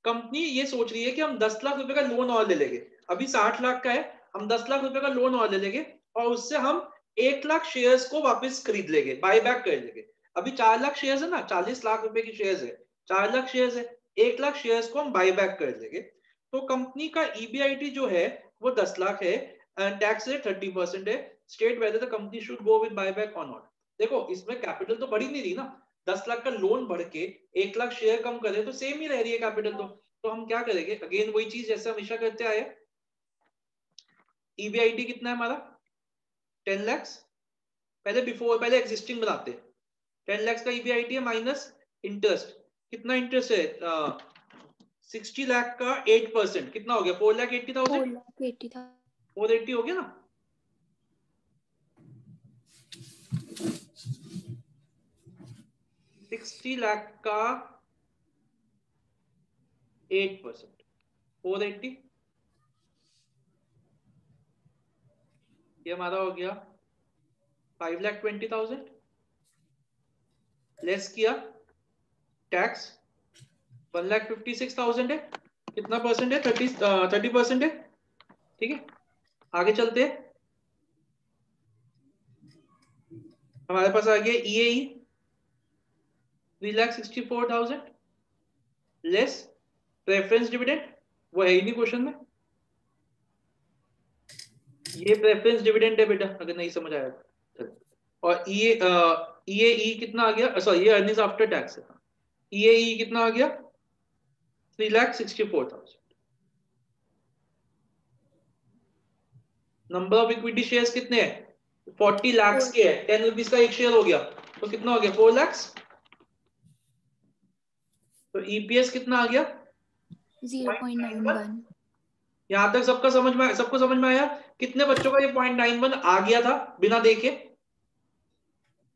कंपनी ये सोच रही है कि हम 10 लाख रुपए का लोन और ले लेंगे, अभी 60 लाख का है, हम 10 लाख रुपए का लोन और ले लेंगे और उससे हम 1 लाख शेयर्स को वापस खरीद लेंगे, बाय बैक कर लेंगे। अभी 4 लाख शेयर्स है ना, 40 लाख रुपए की शेयर्स है, 4 लाख शेयर्स है, 1 लाख शेयर्स को हम बाय बैक कर लेंगे। तो कंपनी का EBIT जो है वो 10 लाख है, टैक्स रेट 30% है। State whether the company should go with buy back और नॉट। देखो इसमें कैपिटल तो बढ़ी नहीं रही ना, 10 लाख का लोन बढ़ के 1 लाख शेयर कम करे तो सेम ही रह रही है कैपिटल। तो हम क्या करेंगे, अगेन वही चीज जैसे हमेशा करते आए। EBIT कितना है हमारा 10 लाख, पहले एग्जिस्टिंग बनाते हैं। 10 लाख का EBIT है माइनस इंटरेस्ट, कितना इंटरेस्ट है 60 लाख का 8% कितना हो गया 4,80,000, 480 हो गया ना। $60 लाख का 8% 480, ये हमारा हो गया 5,20,000। लेस किया टैक्स 1,56,000 है, कितना परसेंट है 30% है, ठीक है। आगे चलते हैं, हमारे पास आ गया EAE 3,64,000 लेस प्रेफरेंस डिविडेंड, वो है ही नहीं क्वेश्चन में, ये प्रेफरेंस डिविडेंड है बेटा अगर नहीं समझ आया। और EAE कितना आ गया, सॉरी ये अर्निंग्स आफ्टर टैक्स है, EAE कितना आ गया 3,64,000। नंबर ऑफ इक्विटी शेयर्स कितने हैं 40 लाख के है, 10 रुपीज का एक शेयर हो गया तो कितना हो गया 4 लाख। तो EPS कितना आ गया 0.91। यहां तक सबको समझ में आया। कितने बच्चों का ये 0.91 आ गया था बिना देखे?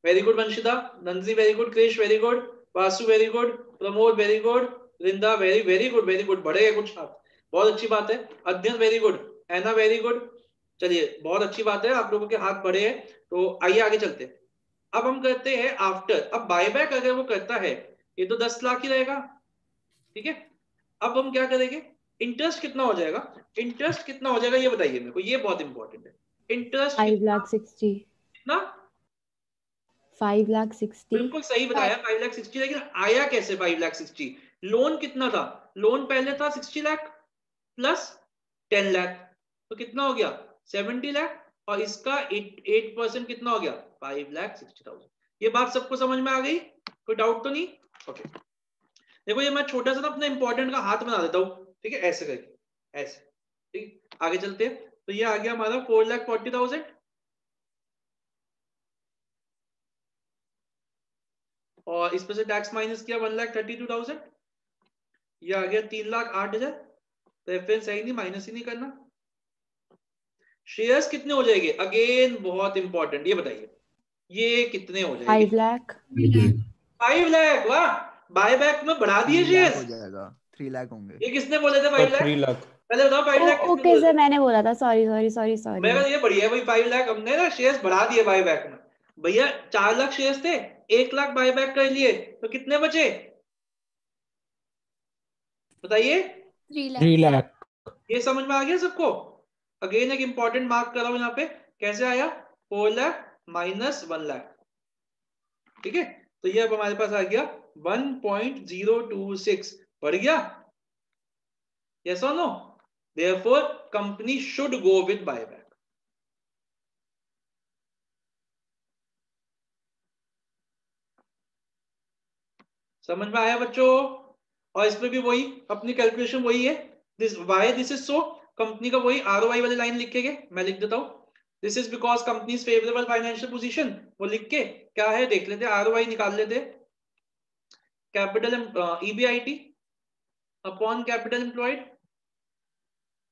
Very good Vanshita, Nandi very good, Krish very good, Vasu very good, Pramod very good, Rinda very good, बढ़े हैं कुछ हाथ, बहुत अच्छी बात है। Adhyayan very good, Ena very good, चलिए बहुत अच्छी बात है आप लोगों के हाथ बढ़े हैं। तो आइए आगे चलते हैं। अब हम करते हैं आफ्टर। अब बायबैक अगर वो करता है ये तो 10 लाख ही रहेगा, ठीक है। अब हम क्या करेंगे, इंटरेस्ट कितना हो जाएगा, इंटरेस्ट कितना हो जाएगा ये बताइए मेरे को, ये बहुत इंपॉर्टेंट है। इंटरेस्ट 5,60,000 कितना 5,60,000 बिल्कुल सही बताया 5,60,000, लेकिन आया कैसे 5,60,000? लोन कितना था, लोन पहले था 60 लाख प्लस 10 लाख, तो कितना हो गया 70 लाख, और इसका 8% कितना हो गया 5,60,000। ये बात सबको समझ में आ गई, कोई डाउट तो नहीं? ओके देखो ये मैं छोटा सा ना अपना इंपॉर्टेंट का हाथ बना देता हूँ, ठीक है, ऐसे करके ऐसे, ठीक। आगे चलते हैं, तो ये आ गया हमारा 4,40,000 और इसमें से टैक्स माइनस किया 1,32,000, ये आ गया 3,08,000। रेफरेंस है ही नहीं, माइनस ही नहीं करना। शेयर्स कितने हो जाएंगे, अगेन बहुत इंपॉर्टेंट, ये बताइए ये कितने हो जाएंगे 5 लाख 5 लाख। वाह, बायबैक में बढ़ा दिए शेयर्स, हो जाएगा 3 लाख होंगे। ये किसने बोले थे 5 लाख? 3 लाख पहले बताओ 5 लाख किसने ओके बोले सर थे? मैंने बोला था, सॉरी। मेरा ये बढ़िया है भाई, 5 लाख हमने ना शेयर्स बढ़ा दिए बायबैक में। भैया 4 लाख शेयर्स थे, 1 लाख बायबैक कर लिए, तो कितने बचे बताइए? 3 लाख। ये समझ में आ गया सबको? अगेन एक इंपॉर्टेंट मार्क कर रहा हूं यहाँ पे, कैसे आया 4 लाख माइनस 1 लाख, ठीक है। तो ये अब हमारे पास आ गया 1.026, बढ़ गया, यस और no? Therefore company should go with buyback. समझ में आया बच्चों? और इसमें भी वही अपनी कैलकुलेशन वही है, this why this is so, company का वही ROI वाली लाइन लिखेंगे, मैं लिख देता हूं, this is because companies favourable financial position, वो लिख के क्या है देख लेते, ROI निकाल लेते, capital EBIT upon capital employed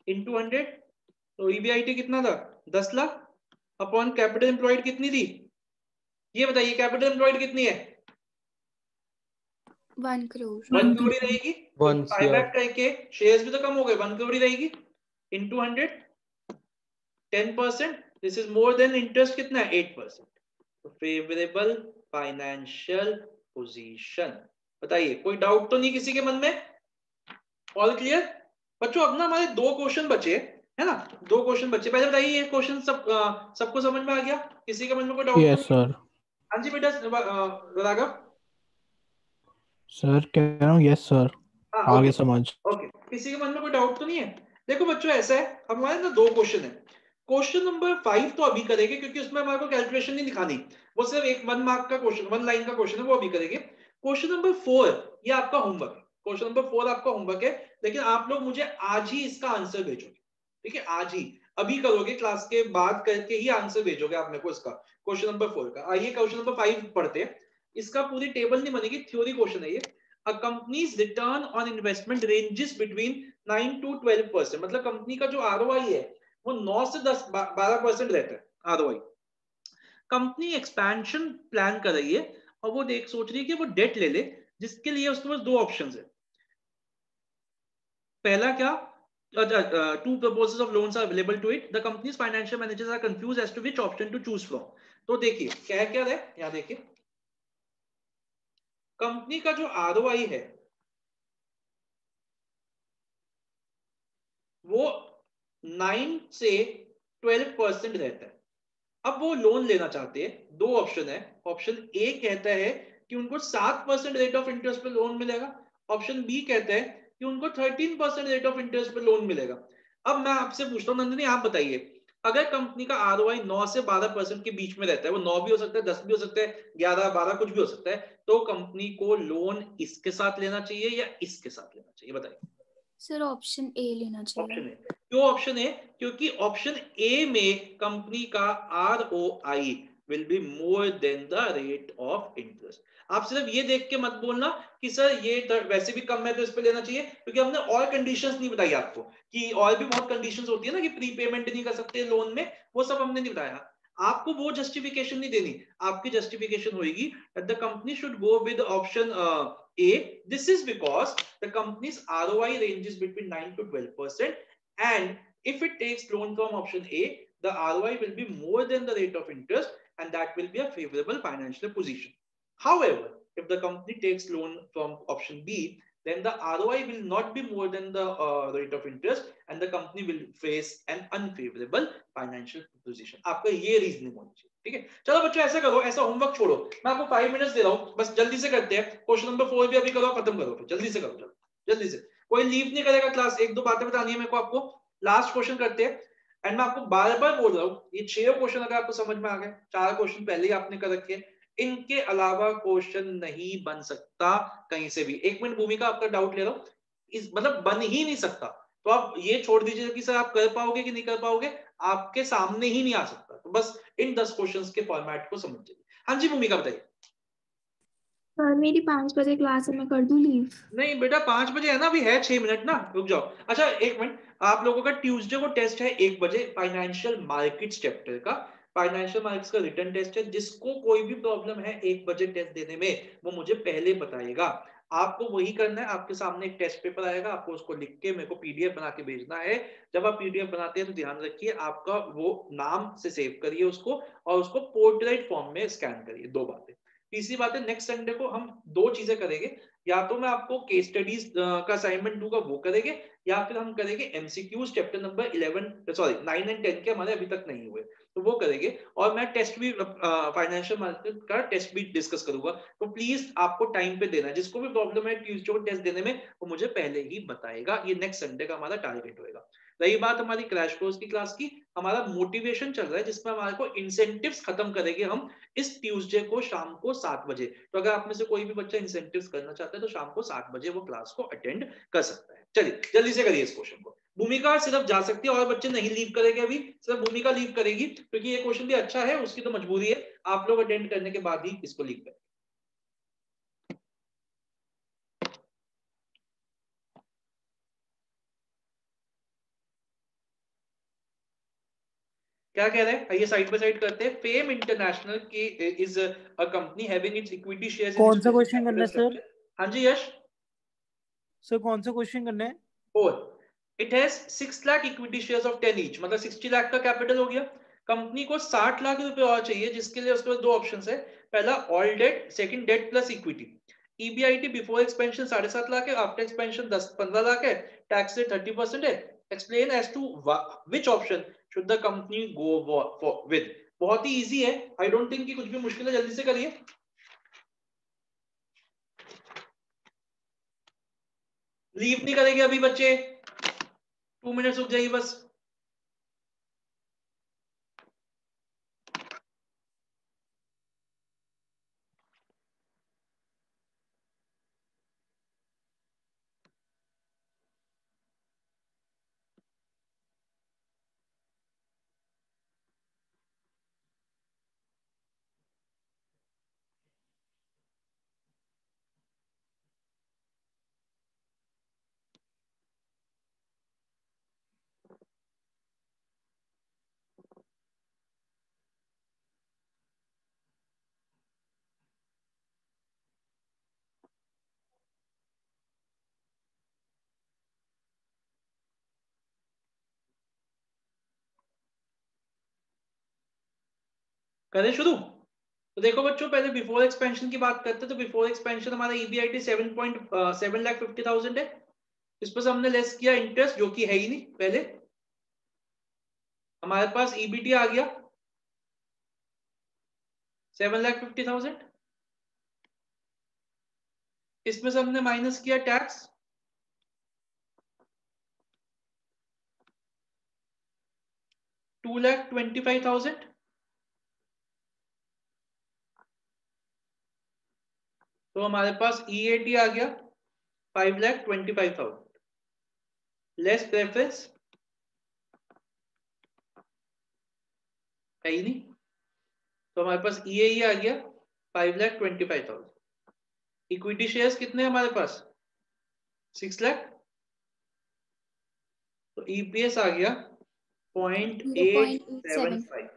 into 100। तो EBIT कितना था 10 लाख अपॉन कैपिटल एम्प्लॉयड कितनी थी, ये बताइए कैपिटल एम्प्लॉयड कितनी है 1 करोड़ 1 करोड़ ही रहेगी। बायबैक करके शेयर्स भी तो कम हो गए, 1 करोड़ ही रहेगी into 100, 10%, this is more than interest कितना है 8%, फेवरेबल फाइनेंशियल पोजीशन। बताइए, कोई डाउट तो नहीं किसी के मन में? ऑल क्लियर बच्चों? अब ना हमारे 2 क्वेश्चन बचे है ना, 2 क्वेश्चन बचे। पहले बताइए ये क्वेश्चन सबको समझ में आ गया? किसी के मन में कोई डाउट? Yes sir. हाँ जी बेटा राघव। सर कह रहा हूँ यस सर, आगे समझ। ओके, किसी के मन में कोई डाउट तो नहीं है? देखो बच्चों ऐसा है, हमारे ना 2 क्वेश्चन है। क्वेश्चन नंबर 5 तो अभी करेंगे क्योंकि उसमें हमारे को कैलकुलेशन नहीं दिखानी, वो सिर्फ एक 1 मार्क का क्वेश्चन, 1 लाइन का क्वेश्चन है, वो अभी करेंगे। क्वेश्चन नंबर 4 ये आपका होमवर्क है। क्वेश्चन नंबर 4 आपका होमवर्क है, लेकिन आप लोग मुझे आज ही इसका आंसर भेजोगे, ठीक है? आज ही, अभी करोगे, क्लास के बाद करके ही आंसर भेजोगे आप मेरे को इसका, क्वेश्चन नंबर 4 का। आइए क्वेश्चन नंबर 5 पढ़ते हैं। इसका पूरी टेबल नहीं बनेगी, थ्योरी क्वेश्चन है ये। A company's return on investment ranges between 9 to 12%, मतलब कंपनी का जो ROI है वो 9 से 12% रहता है ROI। कंपनी एक्सपेंशन प्लान कर रही है और वो सोच रही है कि वो डेट ले ले, जिसके लिए उसके पास 2 ऑप्शंस है। पहला क्या, two proposals of loans are available to it. The company's financial managers are confused as to which option to choose from. तो देखिए क्या है, यहाँ देखिए कंपनी का जो ROI है वो 9 से 12% रहता है। अब वो लोन लेना चाहते हैं, 2 ऑप्शन है। ऑप्शन ए कहता है कि उनको 7% रेट ऑफ इंटरेस्ट पे लोन मिलेगा, ऑप्शन बी कहता है कि उनको 13% रेट ऑफ इंटरेस्ट पे लोन मिलेगा। अब मैं आपसे पूछता हूँ नंदिनी, आप बताइए, अगर कंपनी का ROI 9 से 12% के बीच में रहता है, वो 9 भी हो सकता है, 10 भी हो सकता है, 11, 12 कुछ भी हो सकता है, तो कंपनी को लोन इसके साथ लेना चाहिए या इसके साथ लेना चाहिए? बताइए। सर ऑप्शन ए लेना चाहिए। Option A. क्यों ऑप्शन ए? क्योंकि ऑप्शन ए में कंपनी का ROI will be more than the rate of interest। आप सिर्फ ये देख के मत बोलना कि सर ये वैसे भी कम है तो इस पे लेना चाहिए, क्योंकि हमने और कंडीशंस नहीं बताई आपको कि और भी बहुत कंडीशंस होती है ना कि प्रीपेमेंट नहीं कर सकते लोन में, वो सब हमने नहीं बताया। आपको वो जस्टिफिकेशन नहीं देनी, आपकी जस्टिफिकेशन होगी that the company should go with option A. This is because the company's ROI ranges between 9 to 12%, and if it takes loan from option A, the ROI will be more than the rate of interest, and that will be a favorable financial position. However, if the company takes loan from option B, then the ROI will not be more than the rate of interest, and the company will face an unfavorable financial position. आपका ये reasoning होनी चाहिए, ठीक है? चलो बच्चों ऐसा करो, ऐसा होमवर्क छोड़ो, मैं आपको 5 मिनट्स दे रहा हूँ, बस जल्दी से करते हैं। क्वेश्चन नंबर 4 भी अभी करो, खत्म करो, जल्दी से करो, जल्दी से। कोई लीव नहीं करेगा क्लास, 1-2 बातें बतानी है मेरे को आपको। लास्ट क्वेश्चन करते हैं, एंड मैं आपको बार-बार बोल रहा हूँ, ये 6 क्वेश्चन अगर आपको समझ में आ गए, 4 क्वेश्चन पहले ही आपने कर रखे हैं, इनके अलावा क्वेश्चन नहीं बन सकता कहीं से भी। 1 मिनट भूमिका, आपका डाउट ले रहा हूँ, इस मतलब बन ही नहीं सकता, तो आप ये छोड़ दीजिए कि सर आप कर पाओगे कि नहीं कर पाओगे, आपके सामने ही नहीं आ सकता। तो बस इन 10 क्वेश्चंस के फॉर्मेट को समझिए। हाँ जी भूमिका बताइए। सर मेरी 5 बजे क्लास है, मैं कर दूं लीव? नहीं बेटा 5 बजे है ना, अभी है 6 मिनट ना, रुक जाओ। अच्छा 1 मिनट, आप लोगों का ट्यूसडे को टेस्ट है 1 बजे, फाइनेंशियल मार्केट्स चैप्टर का, फाइनेंशियल मार्केट्स का रिटन टेस्ट है। जिसको कोई भी प्रॉब्लम है 1 बजे टेस्ट देने में, वो मुझे पहले बताएगा। आपको वही करना है, आपके सामने एक टेस्ट पेपर आएगा, आपको उसको लिख के मेरे को PDF बना के भेजना है। जब आप PDF बनाते हैं तो ध्यान रखिए आपका वो नाम से सेव करिए उसको, और उसको पोर्ट्रेट फॉर्म में स्कैन करिए। 2 बातें। तीसरी बात है, नेक्स्ट संडे को हम 2 चीजें करेंगे, या तो मैं आपको केस स्टडीज का असाइनमेंट दूंगा, वो करेंगे, या फिर हम करेंगे MCQs चैप्टर नंबर 9 एंड 10 के हमारे अभी तक नहीं हुए, तो वो करेंगे। और मैं टेस्ट भी फाइनेंशियल मार्केट का टेस्ट भी डिस्कस करूंगा। तो प्लीज आपको टाइम पे देना है, जिसको भी प्रॉब्लम है ट्यूसडे को टेस्ट देने में, वो मुझे पहले ही बताएगा। ये नेक्स्ट संडे का हमारा टारगेट होगा। रही बात हमारी क्रैश कोर्स की क्लास की, हमारा मोटिवेशन चल रहा है, जिसमें हमारे को इंसेंटिव्स खत्म करेंगे हम इस ट्यूसडे को शाम को 7 बजे। तो अगर आप में से कोई भी बच्चा इंसेंटिव्स करना चाहता है तो शाम को 7 बजे वो क्लास को अटेंड कर सकता है। चलिए जल्दी से करिए इस क्वेश्चन को। भूमिका सिर्फ जा सकती है, और बच्चे नहीं लीव करेंगे, अभी सिर्फ भूमिका लीव करेगी, क्योंकि ये क्वेश्चन भी अच्छा है, उसकी तो मजबूरी है, आप लोग अटेंड करने के बाद ही इसको लीव करें। क्या कह रहे हैं, आइए साइड बाय साइड करते हैं। फेम इंटरनेशनल की is a company having its equity shares. कौन सा क्वेश्चन करना है सर? हाँ जी यश सर, कौन सा क्वेश्चन करना है? 4। It has 6 lakh equity shares of 10 each, मतलब 60 लाख का कैपिटल हो गया। कंपनी को 60 लाख रुपए और चाहिए, जिसके लिए उसके पास दो ऑप्शन है, पहला all debt, second debt plus equity. EBIT before expansion 7.5 lakh है, आफ्टर एक्सपेंशन 15 लाख है, टैक्स रेट 30% है। Explain as to which option should the company go with. बहुत ही इजी है, आई डोंट थिंक कि कुछ भी मुश्किल है, जल्दी से करिए। लीव नहीं करेंगे अभी बच्चे, 2 मिनट रुक जाइए बस। करें शुरू। तो देखो बच्चों, पहले बिफोर एक्सपेंशन की बात करते हैं। तो बिफोर एक्सपेंशन हमारा ईबीआईटी 7,50,000 है। इस पर से हमने लेस किया इंटरेस्ट, जो कि है ही नहीं पहले। हमारे पास ईबीटी आ गया 7,50,000। इसमें से हमने माइनस किया टैक्स, $2,25,000। तो हमारे पास ईएटी आ गया 5,25,000 लेस प्रेफरेंस है ही नहीं। तो हमारे पास ईएई आ गया 5,25,000। इक्विटी शेयर्स कितने हमारे पास 6 लाख। तो ईपीएस आ गया 0.875।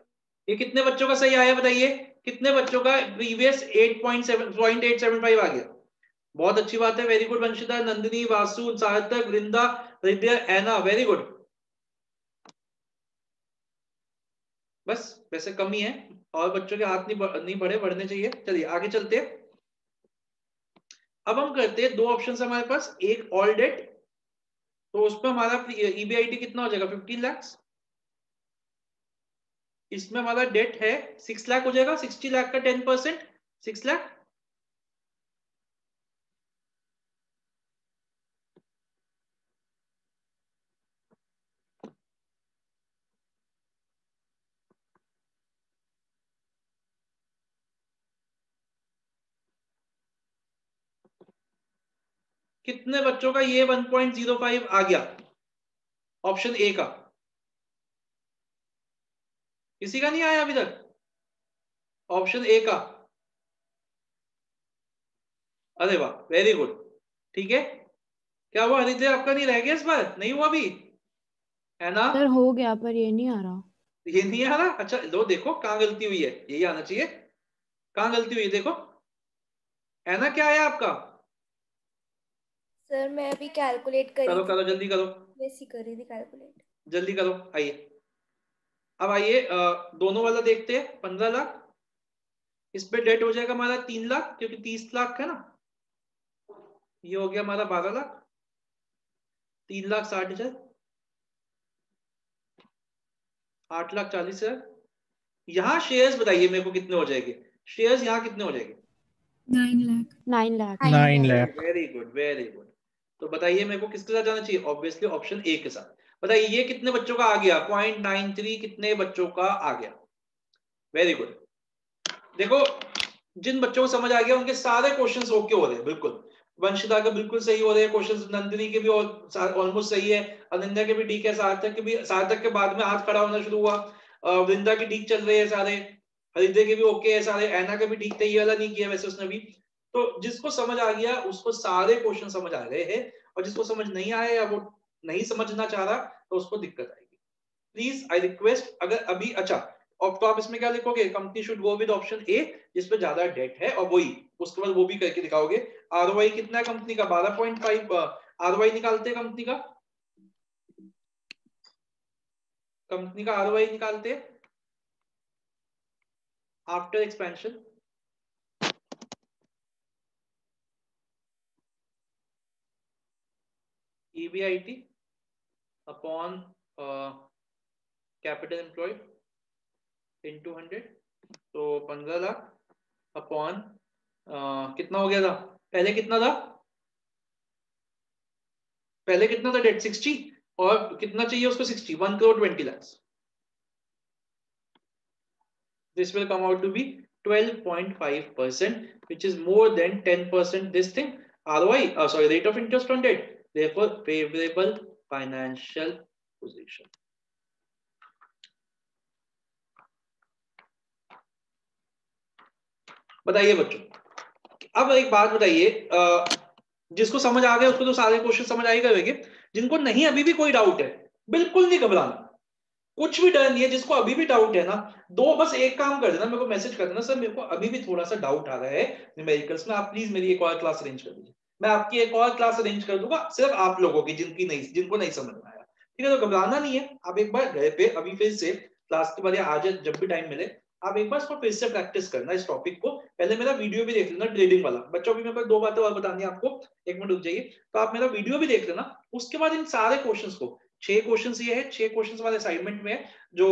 ये कितने बच्चों का सही आया बताइए, कितने बच्चों का प्रीवियस 0.875 आ गया। बहुत अच्छी बात है, वेरी गुड वंशिता, नंदिनी, वासु, सार्थक, वृंदा, हृदय, एना, वेरी गुड। बस वैसे कमी है, और बच्चों के हाथ नहीं बढ़े, बढ़ने चाहिए। चलिए आगे चलते हैं। अब हम करते हैं दो ऑप्शन हमारे पास, एक ऑल डेट, तो उस पर हमारा ईबीआईटी कितना हो जाएगा 15 लाख। इसमें हमारा डेट है 6 लाख हो जाएगा, 60 लाख का 10% 6 लाख। कितने बच्चों का ये 1.05 आ गया ऑप्शन ए का? किसी का नहीं आया अभी तक ऑप्शन ए का? अरे वाह, वेरी गुड। ठीक है, क्या हुआ हरिद्र, आपका नहीं रह गया इस बार? नहीं हुआ अभी है ना? सर हो गया, पर ये नहीं आ रहा। ये नहीं आ रहा? अच्छा लो देखो कहाँ गलती हुई है, यही आना चाहिए। कहाँ गलती हुई है देखो, है ना? क्या आया आपका? सर मैं अभी कैलकुलेट करी करो थी। करो जल्दी करो, वैसी कर रही थी कैलकुलेट। जल्दी करो। आइए अब आइए, दोनों वाला देखते हैं। 15 लाख, इस पे डेट हो जाएगा हमारा 3 लाख, क्योंकि 30 लाख है ना। ये हो गया हमारा 12 लाख, 3,60,000, 8,40,000। यहाँ शेयर्स बताइए मेरे को कितने हो जाएंगे, शेयर्स यहाँ कितने हो जाएंगे? 9 lakh. 9 lakh. Very good very good. तो बताइए मेरे को किसके साथ जाना चाहिए? ऑब्वियसली ऑप्शन ए के साथ। बताइए ये कितने बच्चों का आ गया? 0.93 कितने बच्चों का आ गया? Very good. देखो जिन बच्चों को समझ आ गया उनके सारे क्वेश्चंस ओके हो रहे हैं, बिल्कुल। वंशिता के बिल्कुल सही हो रहे हैं क्वेश्चंस, नंदिनी के भी ऑलमोस्ट सही है, अनन्या के भी ठीक है, सार्थक के भी, सार्थक के बाद में हाथ खड़ा होना शुरू हुआ, वृंदा की ठीक चल रहे हैं सारे, हृदय के भी ओके है सारे, ऐना का भी ठीक थे, ये वाला नहीं किया वैसे उसने भी। तो जिसको समझ आ गया उसको सारे क्वेश्चन समझ आ गए हैं, और जिसको समझ नहीं आया या वो नहीं समझना चाह रहा तो उसको दिक्कत आएगी। प्लीज आई रिक्वेस्ट, अगर अभी अच्छा तो आप इसमें क्या लिखोगे? Company should go with option A, जिसपे ज्यादा डेट है, और वही उसके बाद वो भी करके दिखाओगे। आरओआई कितना है कंपनी का? 12.5 आरओआई निकालते हैं कंपनी का, कंपनी का आरओआई निकालते हैं after expansion, EBIT upon capital employed into 100, तो 15 लाख अपॉन कितना हो गया था पहले, कितना था पहले, कितना था डेट 60, और कितना चाहिए उसको 60, 1 crore 20 lakhs. This will come out to be 12.5%, which is more than 10% this thing. ROI, sorry, rate of interest on debt. Therefore, favorable financial position. बताइए बच्चों, अब एक बात बताइए, जिसको समझ आ गया उसको तो सारे क्वेश्चन समझ आ ही गए, जिनको नहीं अभी भी कोई डाउट है बिल्कुल नहीं घबराना, कुछ भी डर नहीं है। जिसको अभी भी डाउट है ना, बस एक काम कर देना, मेरे को मैसेज कर देना, सर मेरे को अभी भी थोड़ा सा डाउट आ रहा है न्यूमेरिकल्स में, आप प्लीज मेरी एक और क्लास अरेंज कर दीजिए। मैं आपकी एक और क्लास अरेंज कर दूंगा सिर्फ आप लोगों की, जिनको नहीं समझ में आया, ठीक है। तो घबराना नहीं है, आप एक बार घर पे अभी फिर से क्लास के बाद या आज जब भी टाइम मिले आप एक बार इसको फिर से प्रैक्टिस करना इस टॉपिक को। पहले मेरा वीडियो भी देख लेना ट्रेडिंग वाला। बच्चों भी मेरे को 2 बातें और बतानी है आपको, 1 मिनट रुक जाइए। तो आप मेरा वीडियो भी देख लेना, उसके बाद इन सारे क्वेश्चंस को, 6 क्वेश्चंस ये है, 6 क्वेश्चंस वाले असाइनमेंट में जो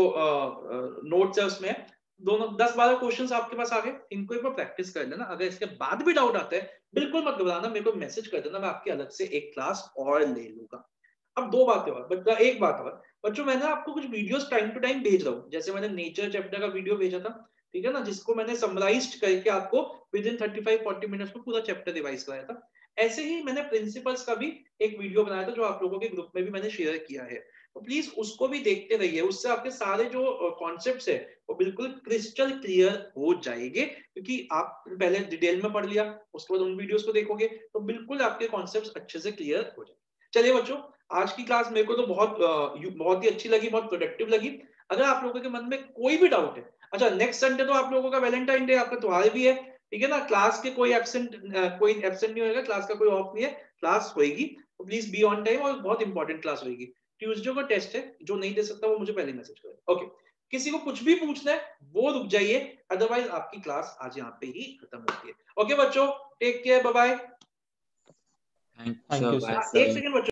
नोट्स है उसमें 10-12 क्वेश्चंस आपके पास आ गए, इनको एक बार प्रैक्टिस कर लेना। अगर इसके बाद भी डाउट आता है बिल्कुल मत घबराना, मेरे को मैसेज कर देना, मैं आपकी अलग से एक क्लास और ले लूंगा। अब 2 बातें और, एक बात और बच्चों, मैंने आपको कुछ वीडियोस टाइम टू टाइम भेज रहा हूँ, जैसे मैंने नेचर चैप्टर का वीडियो भेजा था, ठीक है ना, जिसको मैंने समराइज्ड करके आपको विद इन 35-40 मिनट्स में पूरा चैप्टर रिवाइज कराया था। ऐसे ही मैंने प्रिंसिपल्स का भी एक वीडियो बनाया था जो आप लोगों के ग्रुप में भी मैंने शेयर किया है, तो प्लीज उसको भी देखते रहिए। उससे आपके सारे जो कॉन्सेप्ट्स है वो बिल्कुल क्रिस्टल क्लियर हो जाएंगे, क्योंकि आप पहले डिटेल में पढ़ लिया, उसके बाद उन वीडियोस को देखोगे तो बिल्कुल आपके कॉन्सेप्ट्स अच्छे से क्लियर हो जाएंगे। चलिए बच्चों, आज की क्लास मेरे को तो बहुत ही अच्छी लगी, बहुत प्रोडक्टिव लगी। अगर आप लोगों के मन में कोई भी डाउट है, अच्छा नेक्स्ट संडे तो आप लोगों का वैलेंटाइन डे, आपका त्योहार भी है, ठीक है ना, क्लास के कोई एब्सेंट नहीं होगा, क्लास का कोई ऑफ नहीं है, क्लास होगी, तो प्लीज बी ऑन टाइम, और बहुत इंपॉर्टेंट क्लास होगी। ट्यूसडे को टेस्ट है, जो नहीं दे सकता वो मुझे पहले मैसेज करे, ओके। किसी को कुछ भी पूछना है वो रुक जाइए, अदरवाइज आपकी क्लास आज यहाँ पे ही खत्म होती है। ओके बच्चों, take care, bye bye. Thank you. एक सेकंड बच्चों।